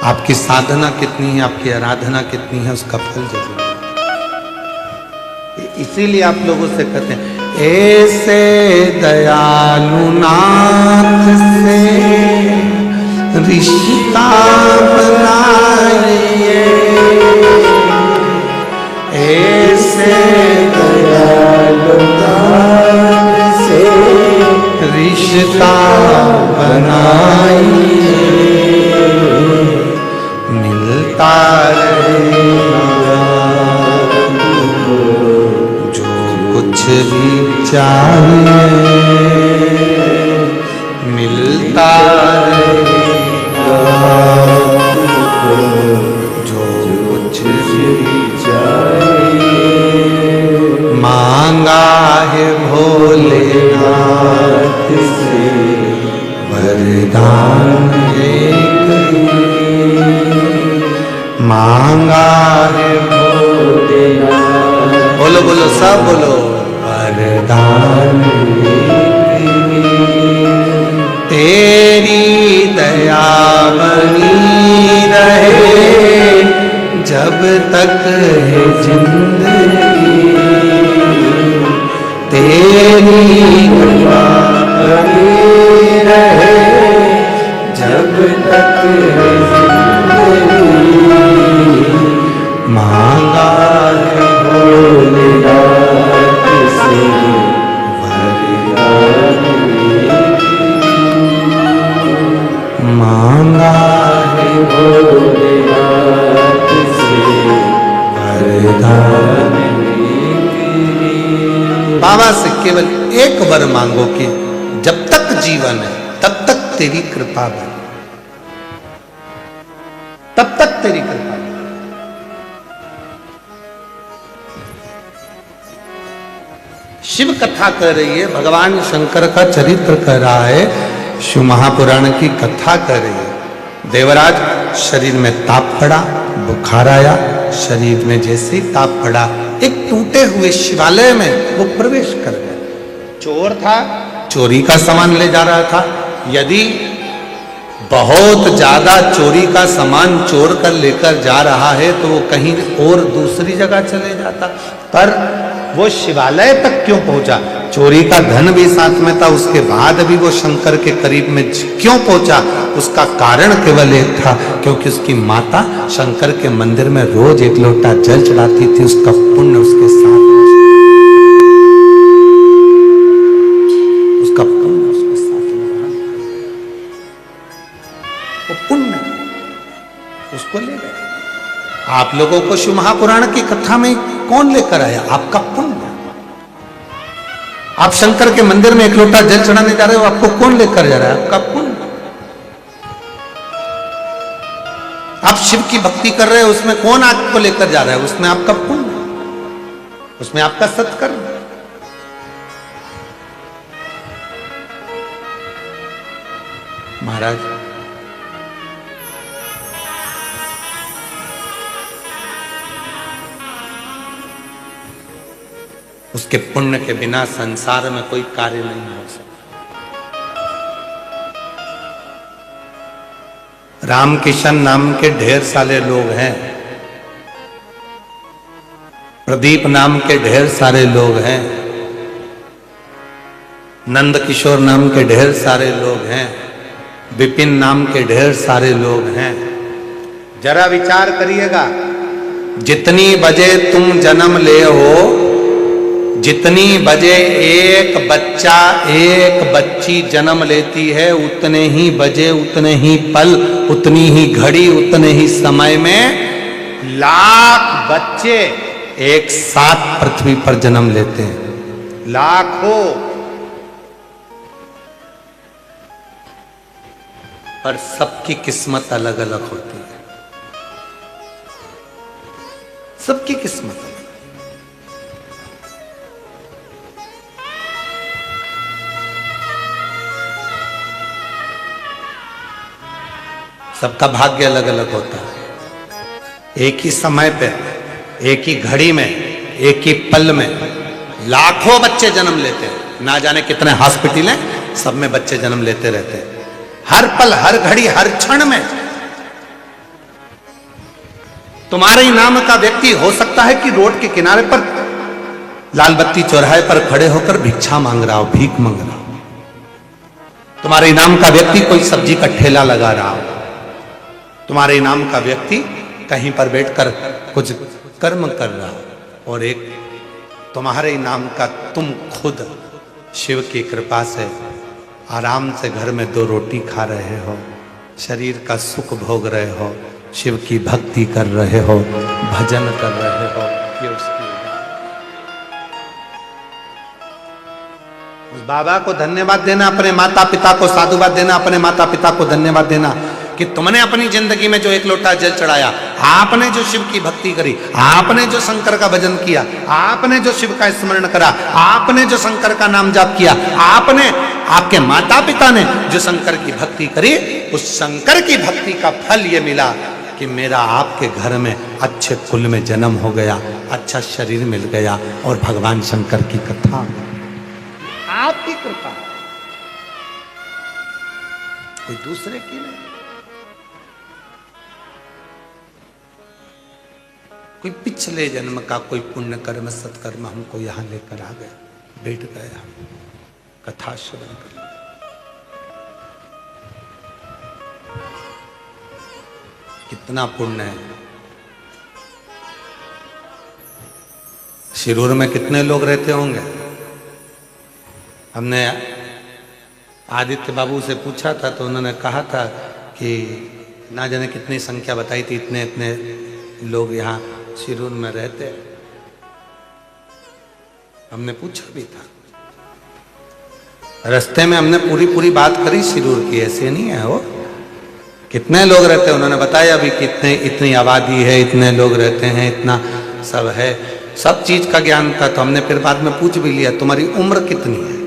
[SPEAKER 1] आपकी साधना कितनी है, आपकी आराधना कितनी है, उसका फल जरूर है। इसीलिए आप लोगों से कहते हैं, ऐसे दयालु नाथ से रिश्ता बनाइए, ऐसे दयालु नाथ से रिश्ता बनाइए, मिलता रहेगा जो कुछ भी चाहिए, मिलता रहेगा मांगा है
[SPEAKER 2] भोलेनाथ
[SPEAKER 1] बोलो बोलो सब बोलो वरदान तेरी दया बनी रहे जब तक है जिंदगी तेरी कृपा
[SPEAKER 2] बनी रहे जब तक है जिंदगी
[SPEAKER 1] मांगा है
[SPEAKER 2] भोलेनाथ से वरदान
[SPEAKER 1] मांगा है
[SPEAKER 2] भोलेनाथ से वरदान
[SPEAKER 1] बाबा से केवल एक वर मांगो कि जब तक जीवन है तब तक तेरी कृपा बने, तब तक तेरी कृपा बने। शिव कथा कह रही है, भगवान शंकर का चरित्र कह रहा है, शिव महापुराण की कथा कह रही है। देवराज शरीर में ताप पड़ा, बुखार आया, शरीर में जैसे ही ताप पड़ा एक टूटे हुए शिवालय में वो प्रवेश कर गया। चोर था, चोरी का सामान ले जा रहा था। यदि बहुत ज्यादा चोरी का सामान चोर कर लेकर जा रहा है तो वो कहीं और दूसरी जगह चले जाता, पर वो शिवालय तक क्यों पहुंचा? चोरी का धन भी साथ में था, उसके बाद भी वो शंकर के करीब में क्यों पहुंचा? उसका कारण केवल एक था, क्योंकि उसकी माता शंकर के मंदिर में रोज एक लोटा जल चढ़ाती थी, उसका पुण्य उसके साथ, उसका पुण्य उसके साथ में रहा। वो पुण्य उसको ले गए। आप लोगों को शिव महापुराण की कथा में कौन लेकर आया? आपका पुण्य। आप शंकर के मंदिर में एक लोटा जल चढ़ाने जा रहे हो, आपको कौन लेकर जा रहा है? आपका पुण्य। आप शिव की भक्ति कर रहे हो, उसमें कौन आपको लेकर जा रहा है? उसमें आपका पुण्य, उसमें आपका सत्कर्म। महाराज उसके पुण्य के बिना संसार में कोई कार्य नहीं हो सकता। रामकिशन नाम के ढेर सारे लोग हैं, प्रदीप नाम के ढेर सारे लोग हैं, नंद किशोर नाम के ढेर सारे लोग हैं, विपिन नाम के ढेर सारे लोग हैं। जरा विचार करिएगा, जितनी बजे तुम जन्म ले हो, जितनी बजे एक बच्चा एक बच्ची जन्म लेती है, उतने ही बजे, उतने ही पल, उतनी ही घड़ी, उतने ही समय में लाख बच्चे एक साथ पृथ्वी पर जन्म लेते हैं। लाखों। पर सबकी किस्मत अलग अलग होती है, सबकी किस्मत अलग। सबका भाग्य अलग अलग होता है। एक ही समय पे, एक ही घड़ी में, एक ही पल में लाखों बच्चे जन्म लेते हैं। ना जाने कितने हॉस्पिटल हैं, सब में बच्चे जन्म लेते रहते हैं। हर पल, हर घड़ी, हर क्षण में। तुम्हारे ही नाम का व्यक्ति हो सकता है कि रोड के किनारे पर लाल बत्ती चौराहे पर खड़े होकर भिक्षा मांग रहा हो, भीख मांग रहा हो। तुम्हारे ही नाम का व्यक्ति कोई सब्जी का ठेला लगा रहा हो। तुम्हारे नाम का व्यक्ति कहीं पर बैठकर कुछ कर्म कर रहा हो, और एक तुम्हारे नाम का तुम खुद शिव की कृपा से आराम से घर में 2 रोटी खा रहे हो, शरीर का सुख भोग रहे हो, शिव की भक्ति कर रहे हो, भजन कर रहे हो। ये उसकी उस बाबा को धन्यवाद देना, अपने माता पिता को साधुवाद देना, अपने माता पिता को धन्यवाद देना कि तुमने अपनी जिंदगी में जो एक लोटा जल चढ़ाया, आपने जो शिव की भक्ति करी, आपने जो शंकर का भजन किया, आपने जो शिव का स्मरण करा, आपने जो शंकर का नाम जाप किया, आपने, आपके माता पिता ने जो शंकर की भक्ति करी, उस शंकर की भक्ति का फल ये मिला कि मेरा आपके घर में अच्छे कुल में जन्म हो गया, अच्छा शरीर मिल गया और भगवान शंकर की कथा आपकी कृपा, कोई दूसरे की नहीं। कोई पिछले जन्म का कोई पुण्य कर्म सत्कर्म हमको यहां लेकर आ गए, बैठ गए हम कथा श्रवण कर। कितना पुण्य है। शिरूर में कितने लोग रहते होंगे? हमने आदित्य बाबू से पूछा था तो उन्होंने कहा था कि ना जाने कितनी संख्या बताई थी, इतने इतने लोग यहाँ शिरूर में रहते। हमने पूछा भी था, रास्ते में हमने पूरी पूरी बात करी शिरूर की, ऐसे नहीं है वो। कितने लोग रहते हैं उन्होंने बताया भी, कितने इतनी आबादी है, इतने लोग रहते हैं, इतना सब है, सब चीज का ज्ञान था। तो हमने फिर बाद में पूछ भी लिया, तुम्हारी उम्र कितनी है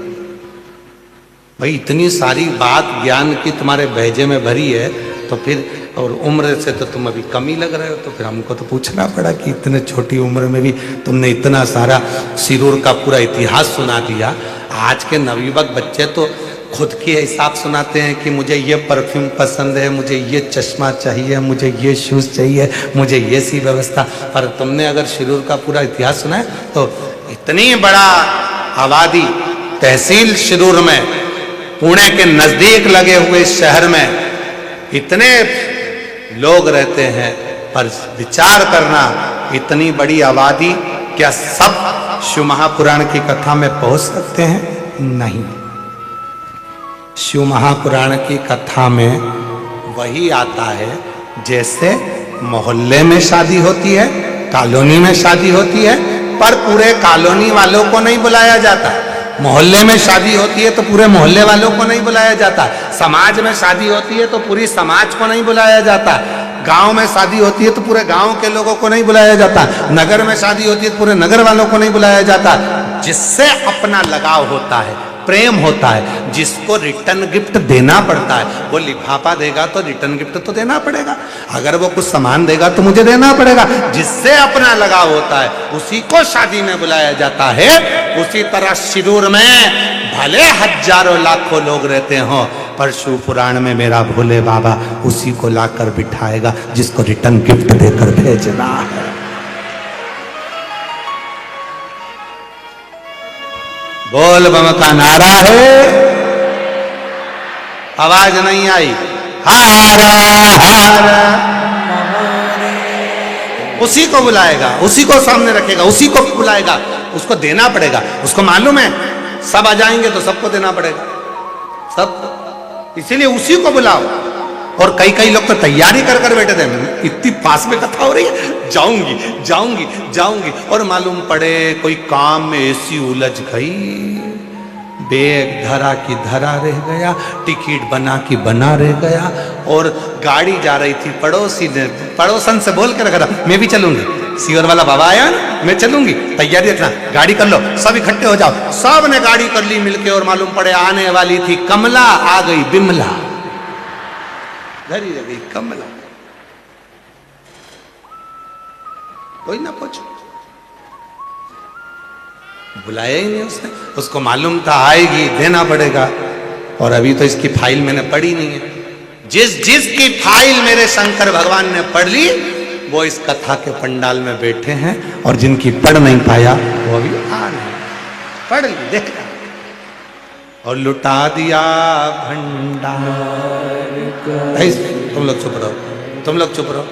[SPEAKER 1] भाई? इतनी सारी बात ज्ञान की तुम्हारे भेजे में भरी है तो फिर, और उम्र से तो तुम अभी कम ही लग रहे हो। तो फिर हमको तो पूछना पड़ा कि इतने छोटी उम्र में भी तुमने इतना सारा शिरूर का पूरा इतिहास सुना दिया। आज के नवयुवक बच्चे तो खुद के हिसाब सुनाते हैं कि मुझे ये परफ्यूम पसंद है, मुझे ये चश्मा चाहिए, मुझे ये शूज चाहिए, मुझे ये सी व्यवस्था। पर तुमने अगर शिरूर का पूरा इतिहास सुना है तो इतनी बड़ा आबादी, तहसील शिरूर में, पुणे के नजदीक लगे हुए शहर में इतने लोग रहते हैं। पर विचार करना, इतनी बड़ी आबादी, क्या सब शिव महापुराण की कथा में पहुंच सकते हैं? नहीं। शिव महापुराण की कथा में वही आता है जैसे मोहल्ले में शादी होती है, कॉलोनी में शादी होती है, पर पूरे कॉलोनी वालों को नहीं बुलाया जाता। मोहल्ले में शादी होती है तो पूरे मोहल्ले वालों को नहीं बुलाया जाता। समाज में शादी होती है तो पूरी समाज को नहीं बुलाया जाता। गांव में शादी होती है तो पूरे गांव के लोगों को नहीं बुलाया जाता। नगर में शादी होती है तो पूरे नगर वालों को नहीं बुलाया जाता। जिससे अपना लगाव होता है, प्रेम होता है, जिसको रिटर्न गिफ्ट देना पड़ता है, वो लिफाफा देगा तो रिटर्न गिफ्ट तो देना पड़ेगा। अगर वो कुछ सामान देगा तो मुझे देना पड़ेगा। जिससे अपना लगाव होता है उसी को शादी में बुलाया जाता है। उसी तरह शिरूर में भले हजारों लाखों लोग रहते हो, पर शिव पुराण में मेरा भोले बाबा उसी को लाकर बिठाएगा जिसको रिटर्न गिफ्ट देकर भेजना है। बोल बम का नारा है, आवाज नहीं आई। हारा हारा, उसी को बुलाएगा, उसी को सामने रखेगा, उसी को बुलाएगा। उसको देना पड़ेगा। उसको मालूम है सब आ जाएंगे तो सबको देना पड़ेगा, सब। इसीलिए उसी को बुलाओ। और कई कई लोग तो तैयारी कर कर बैठे थे, इतनी पास में कथा हो रही है, जाऊंगी जाऊंगी जाऊंगी, और मालूम पड़े कोई काम में ऐसी उलझ गई, बैग धरा की धरा रह गया, टिकट बना की बना रह गया। और गाड़ी जा रही थी, पड़ोसी ने पड़ोसन से बोल के रखा था, मैं भी चलूंगी, सीवर वाला बाबा आया ना, मैं चलूंगी, तैयारी रखना, गाड़ी कर लो, सब इकट्ठे हो जाओ। सब ने गाड़ी कर ली मिलके। और मालूम पड़े आने वाली थी कमला, आ गई बिमला, घरी रह गई कमला। कोई ना पूछो, बुलाया ही नहीं उसने। उसको मालूम था आएगी, देना पड़ेगा। और अभी तो इसकी फाइल मैंने पढ़ी नहीं है। जिसकी फाइल मेरे शंकर भगवान ने पढ़ ली वो इस कथा के पंडाल में बैठे हैं, और जिनकी पढ़ नहीं पाया वो अभी आ नहीं, पढ़ ली, देखा और लुटा दिया भंडार। तुम लोग चुप रहो, तुम लोग चुप रहो।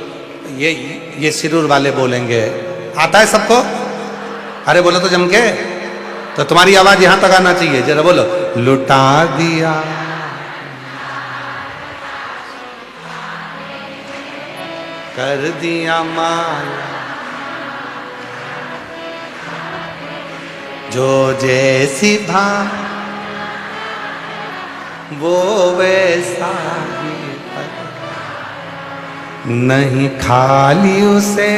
[SPEAKER 1] ये शिरूर वाले बोलेंगे, आता है सबको? अरे बोलो तो जम के, तो तुम्हारी आवाज यहां तक आना चाहिए। जरा बोलो, लुटा दिया, कर दिया माया, जो जैसी भा वो वैसा ही नहीं, खाली उसे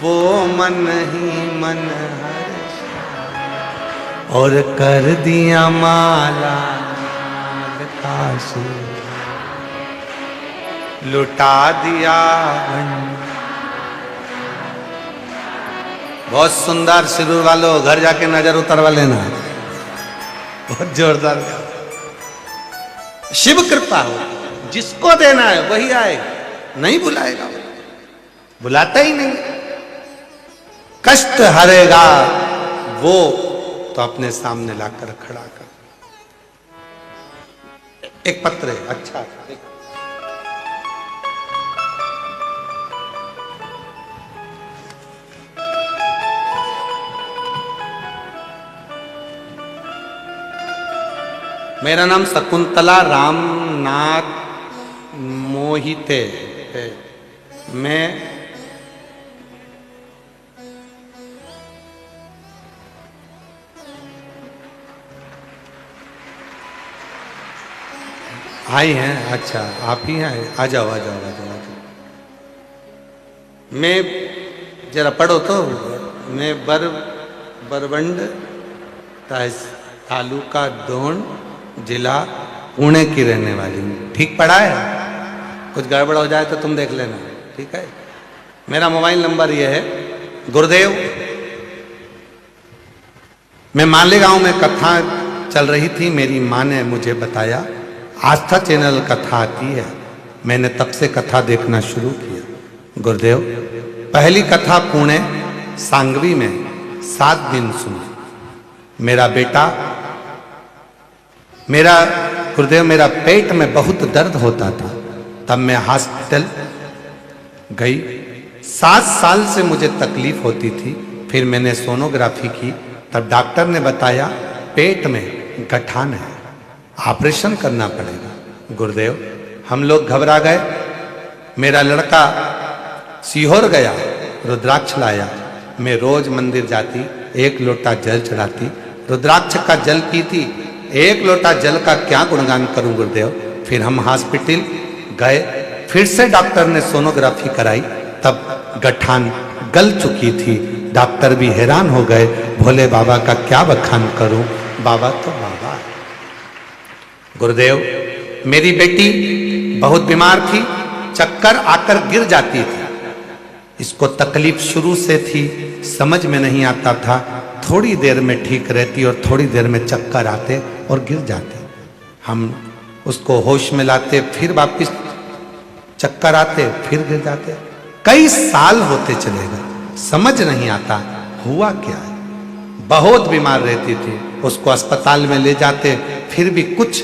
[SPEAKER 1] वो मन ही मन हर्ष, और कर दिया माला काशी। लुटा दिया। बहुत सुंदर शिरूर वालों, घर जाके नजर उतरवा लेना, बहुत जोरदार। शिव कृपा हो, जिसको देना है वही आएगा, नहीं बुलाएगा, बुलाता ही नहीं। कष्ट हरेगा वो तो अपने सामने लाकर खड़ा कर। एक पत्र है, अच्छा मेरा नाम शकुंतला रामनाथ मोहिते है। मैं आई हैं, अच्छा आप ही हैं, आ जाओ आ जाओ आ जाओ आ जाओ। मैं जरा पढ़ो तो। मैं बरबंड तालुका दोन जिला पुणे की रहने वाली हूँ। ठीक पढ़ा है? कुछ गड़बड़ हो जाए तो तुम देख लेना, ठीक है? मेरा मोबाइल नंबर यह है। गुरुदेव, मैं मालेगांव में कथा चल रही थी, मेरी माँ ने मुझे बताया आस्था चैनल कथा आती है। मैंने तब से कथा देखना शुरू किया। गुरुदेव, पहली कथा पुणे सांगवी में 7 दिन सुनी। गुरुदेव मेरा पेट में बहुत दर्द होता था, तब मैं हॉस्पिटल गई। 7 साल से मुझे तकलीफ होती थी। फिर मैंने सोनोग्राफी की, तब डॉक्टर ने बताया पेट में गठान है, ऑपरेशन करना पड़ेगा। गुरुदेव, हम लोग घबरा गए। मेरा लड़का सीहोर गया, रुद्राक्ष लाया। मैं रोज मंदिर जाती, 1 लोटा जल चढ़ाती, रुद्राक्ष का जल पीती। 1 लोटा जल का क्या गुणगान करूं गुरुदेव। फिर हम हॉस्पिटल गए, फिर से डॉक्टर ने सोनोग्राफी कराई, तब गठान गल चुकी थी। डॉक्टर भी हैरान हो गए। भोले बाबा का क्या बखान करूं, बाबा तो बाबा है। गुरुदेव, मेरी बेटी बहुत बीमार थी, चक्कर आकर गिर जाती थी। इसको तकलीफ शुरू से थी, समझ में नहीं आता था। थोड़ी देर में ठीक रहती और थोड़ी देर में चक्कर आते और गिर जाते। हम उसको होश में लाते, फिर वापिस चक्कर आते, फिर गिर जाते। कई साल होते चले गए, समझ नहीं आता हुआ क्या है। बहुत बीमार रहती थी, उसको अस्पताल में ले जाते, फिर भी कुछ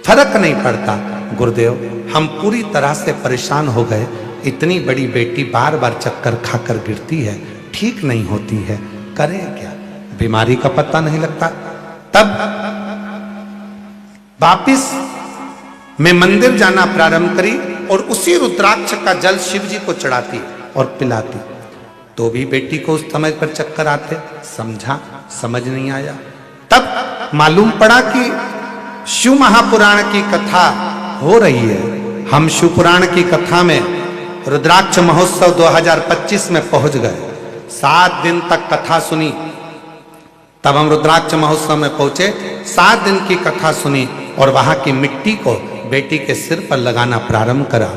[SPEAKER 1] फर्क नहीं पड़ता। गुरुदेव, हम पूरी तरह से परेशान हो गए। इतनी बड़ी बेटी बार बार चक्कर खाकर गिरती है, ठीक नहीं होती है, करें क्या? बीमारी का पता नहीं लगता। तब वापिस मैं मंदिर जाना प्रारंभ करी और उसी रुद्राक्ष का जल शिव जी को चढ़ाती और पिलाती। तो भी बेटी को उस समय पर चक्कर आते। समझ नहीं आया। तब मालूम पड़ा कि शिव महापुराण की कथा हो रही है। हम शिव पुराण की कथा में रुद्राक्ष महोत्सव 2025 में पहुंच गए। 7 दिन तक कथा सुनी। तब हम रुद्राक्ष महोत्सव में पहुंचे, 7 दिन की कथा सुनी और वहां की मिट्टी को बेटी के सिर पर लगाना प्रारंभ करा।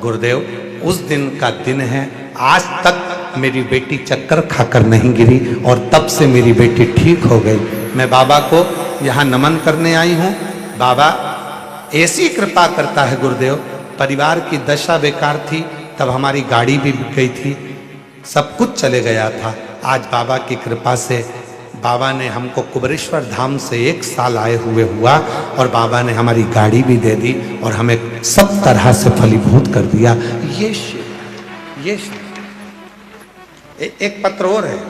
[SPEAKER 1] गुरुदेव, उस दिन का दिन है। आज तक मेरी बेटी चक्कर खाकर नहीं गिरी और तब से मेरी बेटी ठीक हो गई। मैं बाबा को यहाँ नमन करने आई हूँ। बाबा ऐसी कृपा करता है गुरुदेव। परिवार की दशा बेकार थी, तब हमारी गाड़ी भी बिक गई थी, सब कुछ चले गया था। आज बाबा की कृपा से बाबा ने हमको कुबरेश्वर धाम से 1 साल आए हुए हुआ और बाबा ने हमारी गाड़ी भी दे दी और हमें सब तरह से फलीभूत कर दिया। ये एक पत्र और है।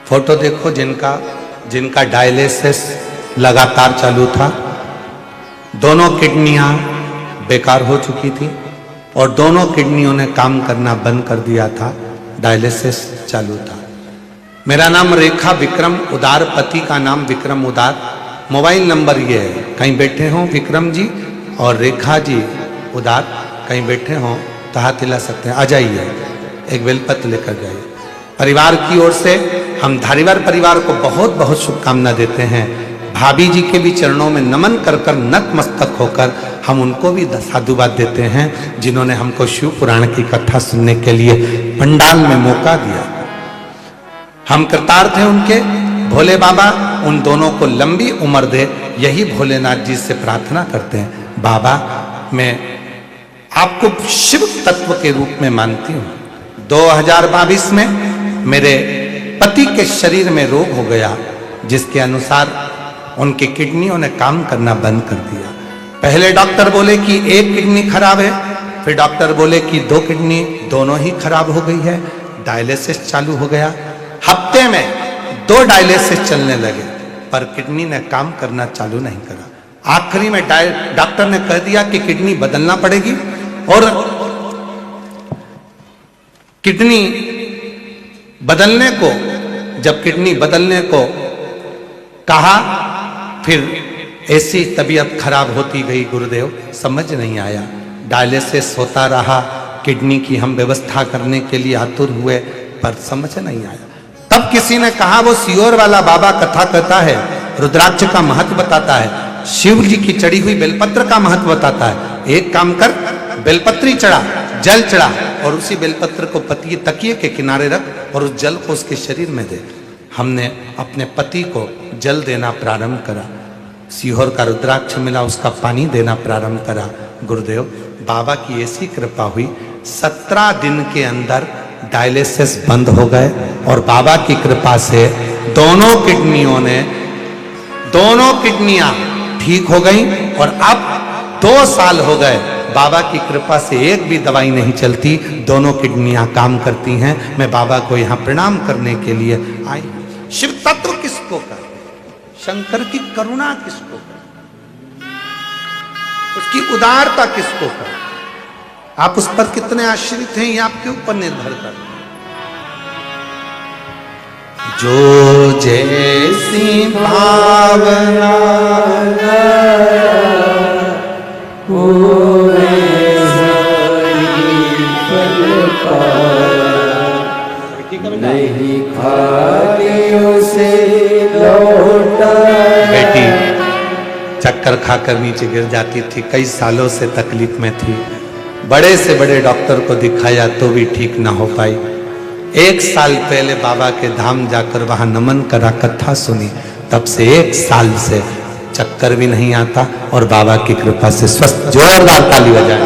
[SPEAKER 1] फोटो देखो, जिनका डायलिसिस लगातार चालू था, दोनों किडनियां बेकार हो चुकी थी और दोनों किडनियों ने काम करना बंद कर दिया था, डायलिसिस चालू था। मेरा नाम रेखा विक्रम उदार, पति का नाम विक्रम उदार। मोबाइल नंबर ये है, कहीं बैठे हों विक्रम जी और रेखा जी उदार, कहीं बैठे हों तो हाथ हिला सकते हैं, आ जाइए, एक बेलपत्र लेकर जाइए। परिवार की ओर से हम धारीवाल परिवार को बहुत बहुत शुभकामना देते हैं। भाभी जी के भी चरणों में नमन कर कर नतमस्तक होकर हम उनको भी साधुवाद देते हैं, जिन्होंने हमको शिव पुराण की कथा सुनने के लिए पंडाल में मौका दिया। हम कृतार्थ हैं उनके। भोले बाबा उन दोनों को लंबी उम्र दे, यही भोलेनाथ जी से प्रार्थना करते हैं। बाबा, मैं आपको शिव तत्व के रूप में मानती हूँ। 2022 में मेरे पति के शरीर में रोग हो गया, जिसके अनुसार उनकी किडनियों ने काम करना बंद कर दिया। पहले डॉक्टर बोले कि एक किडनी खराब है, फिर डॉक्टर बोले कि 2 किडनी दोनों ही खराब हो गई है। डायलिसिस चालू हो गया। हफ्ते में 2 डायलिसिस चलने लगे, पर किडनी ने काम करना चालू नहीं करा। आखिरी में डॉक्टर ने कह दिया कि किडनी बदलना पड़ेगी, और किडनी बदलने को, जब किडनी बदलने को कहा, फिर ऐसी तबीयत खराब होती गई गुरुदेव, समझ नहीं आया। डायलिसिस होता रहा, किडनी की हम व्यवस्था करने के लिए आतुर हुए, पर समझ नहीं आया। तब किसी ने कहा, वो सियोर वाला बाबा कथा कहता है, रुद्राक्ष का महत्व बताता है, शिव जी की चढ़ी हुई बेलपत्र का महत्व बताता है। एक काम कर, बेलपत्री चढ़ा, जल चढ़ा, और उसी बेलपत्र को पति तकिए के किनारे रख और उस जल को उसके शरीर में दे। हमने अपने पति को जल देना प्रारंभ करा, सीहोर का रुद्राक्ष मिला, उसका पानी देना प्रारंभ करा। गुरुदेव, बाबा की ऐसी कृपा हुई, 17 दिन के अंदर डायलिसिस बंद हो गए, और बाबा की कृपा से दोनों किडनियां ठीक हो गई। और अब 2 साल हो गए, बाबा की कृपा से एक भी दवाई नहीं चलती, दोनों किडनियां काम करती हैं। मैं बाबा को यहाँ प्रणाम करने के लिए आई। शिव तत्व किसको कर, शंकर की करुणा किसको कर, उसकी उदारता किसको कर, आप उस पर कितने आश्रित हैं, ये आपके ऊपर निर्भर करता है। जो जैसी भावना
[SPEAKER 2] नहीं खालियों से लौटा।
[SPEAKER 1] बेटी चक्कर खाकर नीचे गिर जाती थी, कई सालों से तकलीफ में थी, बड़े से बड़े डॉक्टर को दिखाया तो भी ठीक ना हो पाई। 1 साल पहले बाबा के धाम जाकर वहां नमन करा, कथा सुनी, तब से 1 साल से चक्कर भी नहीं आता, और बाबा की कृपा से स्वस्थ। जोरदार ताली बजाएं।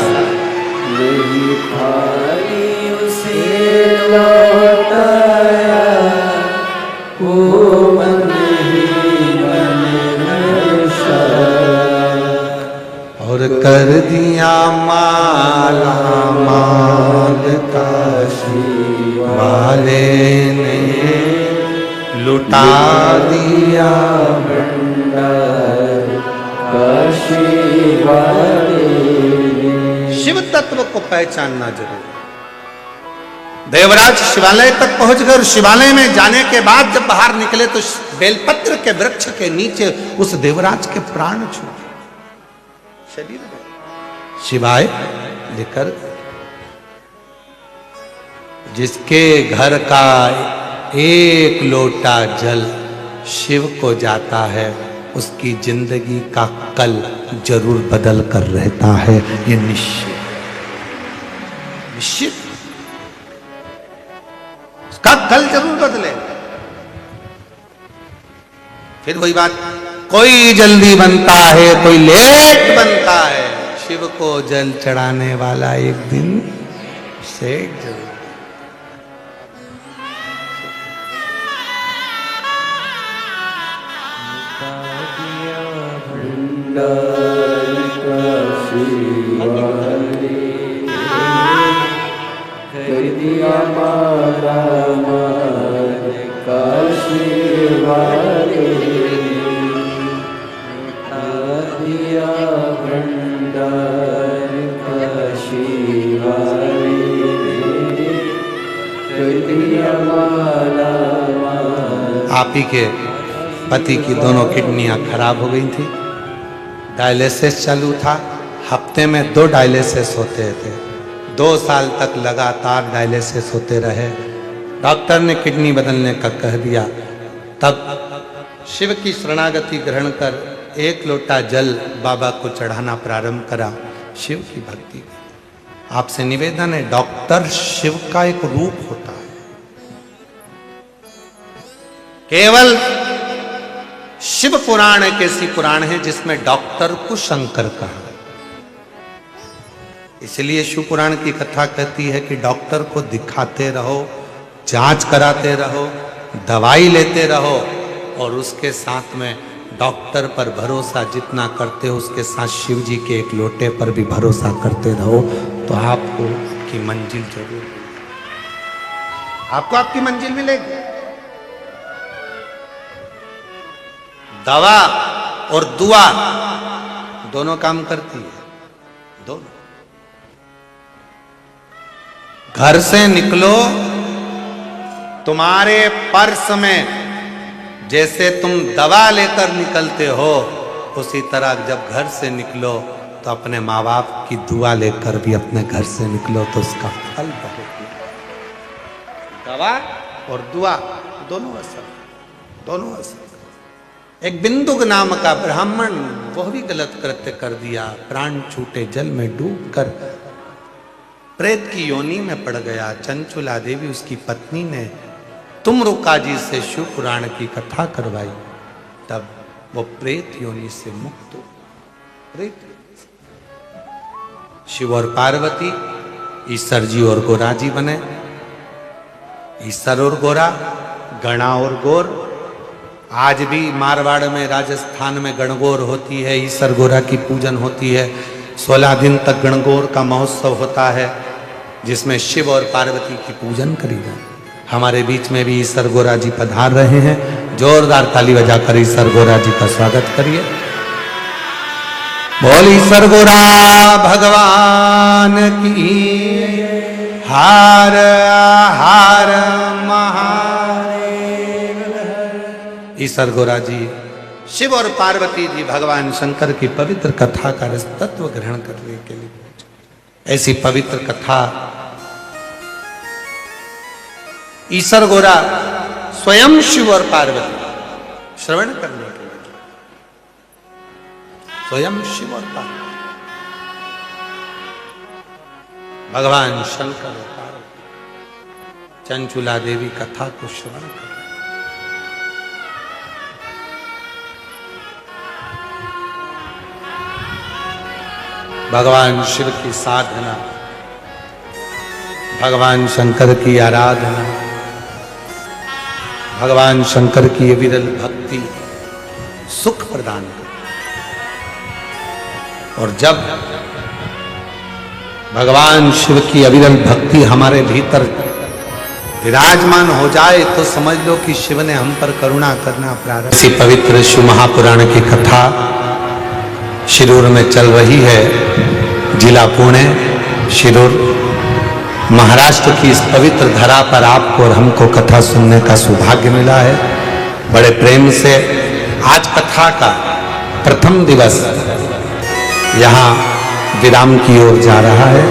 [SPEAKER 1] और कर दिया माला माल काशी वाले ने, लुटा दिया भंडार काशी वाले। शिव तत्व को पहचानना जरूरी। देवराज शिवालय तक पहुंच गए, शिवालय में जाने के बाद जब बाहर निकले तो बेलपत्र के वृक्ष के नीचे उस देवराज के प्राण छूटे, शरीर में शिवाय लेकर। जिसके घर का एक लोटा जल शिव को जाता है, उसकी जिंदगी का कल जरूर बदल कर रहता है, ये निश्चित निश्चित उसका कल जरूर बदले। फिर वही बात, कोई जल्दी बनता है, कोई लेट बनता है, शिव को जल चढ़ाने वाला एक दिन सेठ जरूर।
[SPEAKER 2] कर दिया मारा मान काशी वाले, दिया भंडार काशी कर दिया माला
[SPEAKER 1] आप ही के पति की दोनों किडनियां खराब हो गई थी, डायलिसिस चालू था, हफ्ते में 2 डायलिसिस होते थे, 2 साल तक लगातार डायलिसिस होते रहे। डॉक्टर ने किडनी बदलने का कह दिया। तब शिव की शरणागति ग्रहण कर 1 लोटा जल बाबा को चढ़ाना प्रारंभ करा, शिव की भक्ति। आपसे निवेदन है, डॉक्टर शिव का एक रूप होता है। केवल शिव पुराण एक ऐसी पुराण है जिसमें डॉक्टर को शंकर कहा। इसलिए शिव पुराण की कथा कहती है कि डॉक्टर को दिखाते रहो, जांच कराते रहो, दवाई लेते रहो, और उसके साथ में डॉक्टर पर भरोसा जितना करते हो उसके साथ शिव जी के एक लोटे पर भी भरोसा करते रहो, तो आपको आपकी मंजिल जरूर, आपको आपकी मंजिल मिलेगी। दवा और दुआ दोनों काम करती है, दोनों। घर से निकलो, तुम्हारे पर्स में जैसे तुम दवा लेकर निकलते हो, उसी तरह जब घर से निकलो तो अपने माँ बाप की दुआ लेकर भी अपने घर से निकलो, तो उसका फल बहुत। दवा और दुआ दोनों असर, दोनों असर। एक बिंदुक नाम का ब्राह्मण, वह भी गलत कृत्य कर दिया, प्राण छूटे जल में डूबकर प्रेत की योनि में पड़ गया। चंचुला देवी उसकी पत्नी ने तुमरुका जी से शिव पुराण की कथा करवाई, तब वो प्रेत योनि से मुक्त हो। प्रेत शिव और पार्वती, ईश्वर जी और गोरा जी बने। ईश्वर और गोरा, गणा और गोर। आज भी मारवाड़ में, राजस्थान में गणगौर होती है, ईश्वर गोरा की पूजन होती है। 16 दिन तक गणगौर का महोत्सव होता है, जिसमें शिव और पार्वती की पूजन करी जाए। हमारे बीच में भी ईश्वर गोरा जी पधार रहे हैं, जोरदार ताली बजाकर ईश्वर गोरा जी का स्वागत करिए। बोल ईश्वर गोरा भगवान की, हार हार महादेव। ईश्वर गोरा जी शिव और पार्वती जी भगवान शंकर की पवित्र कथा का रस तत्व ग्रहण करने के लिए पहुंचे। ऐसी पवित्र कथा ईश्वर गोरा स्वयं शिव और पार्वती श्रवण करने के लिए, स्वयं शिव और पार्वती, भगवान शंकर और पार्वती चंचुला देवी कथा को श्रवण कर। भगवान शिव की साधना, भगवान शंकर की आराधना, भगवान शंकर की विरल भक्ति सुख प्रदान कर। और जब भगवान शिव की अविरल भक्ति हमारे भीतर विराजमान हो जाए तो समझ लो कि शिव ने हम पर करुणा करना प्रारंभ। इसी पवित्र शिव महापुराण की कथा शिरूर में चल रही है। जिला पुणे, शिरूर, महाराष्ट्र की इस पवित्र धरा पर आपको और हमको कथा सुनने का सौभाग्य मिला है। बड़े प्रेम से आज कथा का प्रथम दिवस यहाँ विराम की ओर जा रहा है।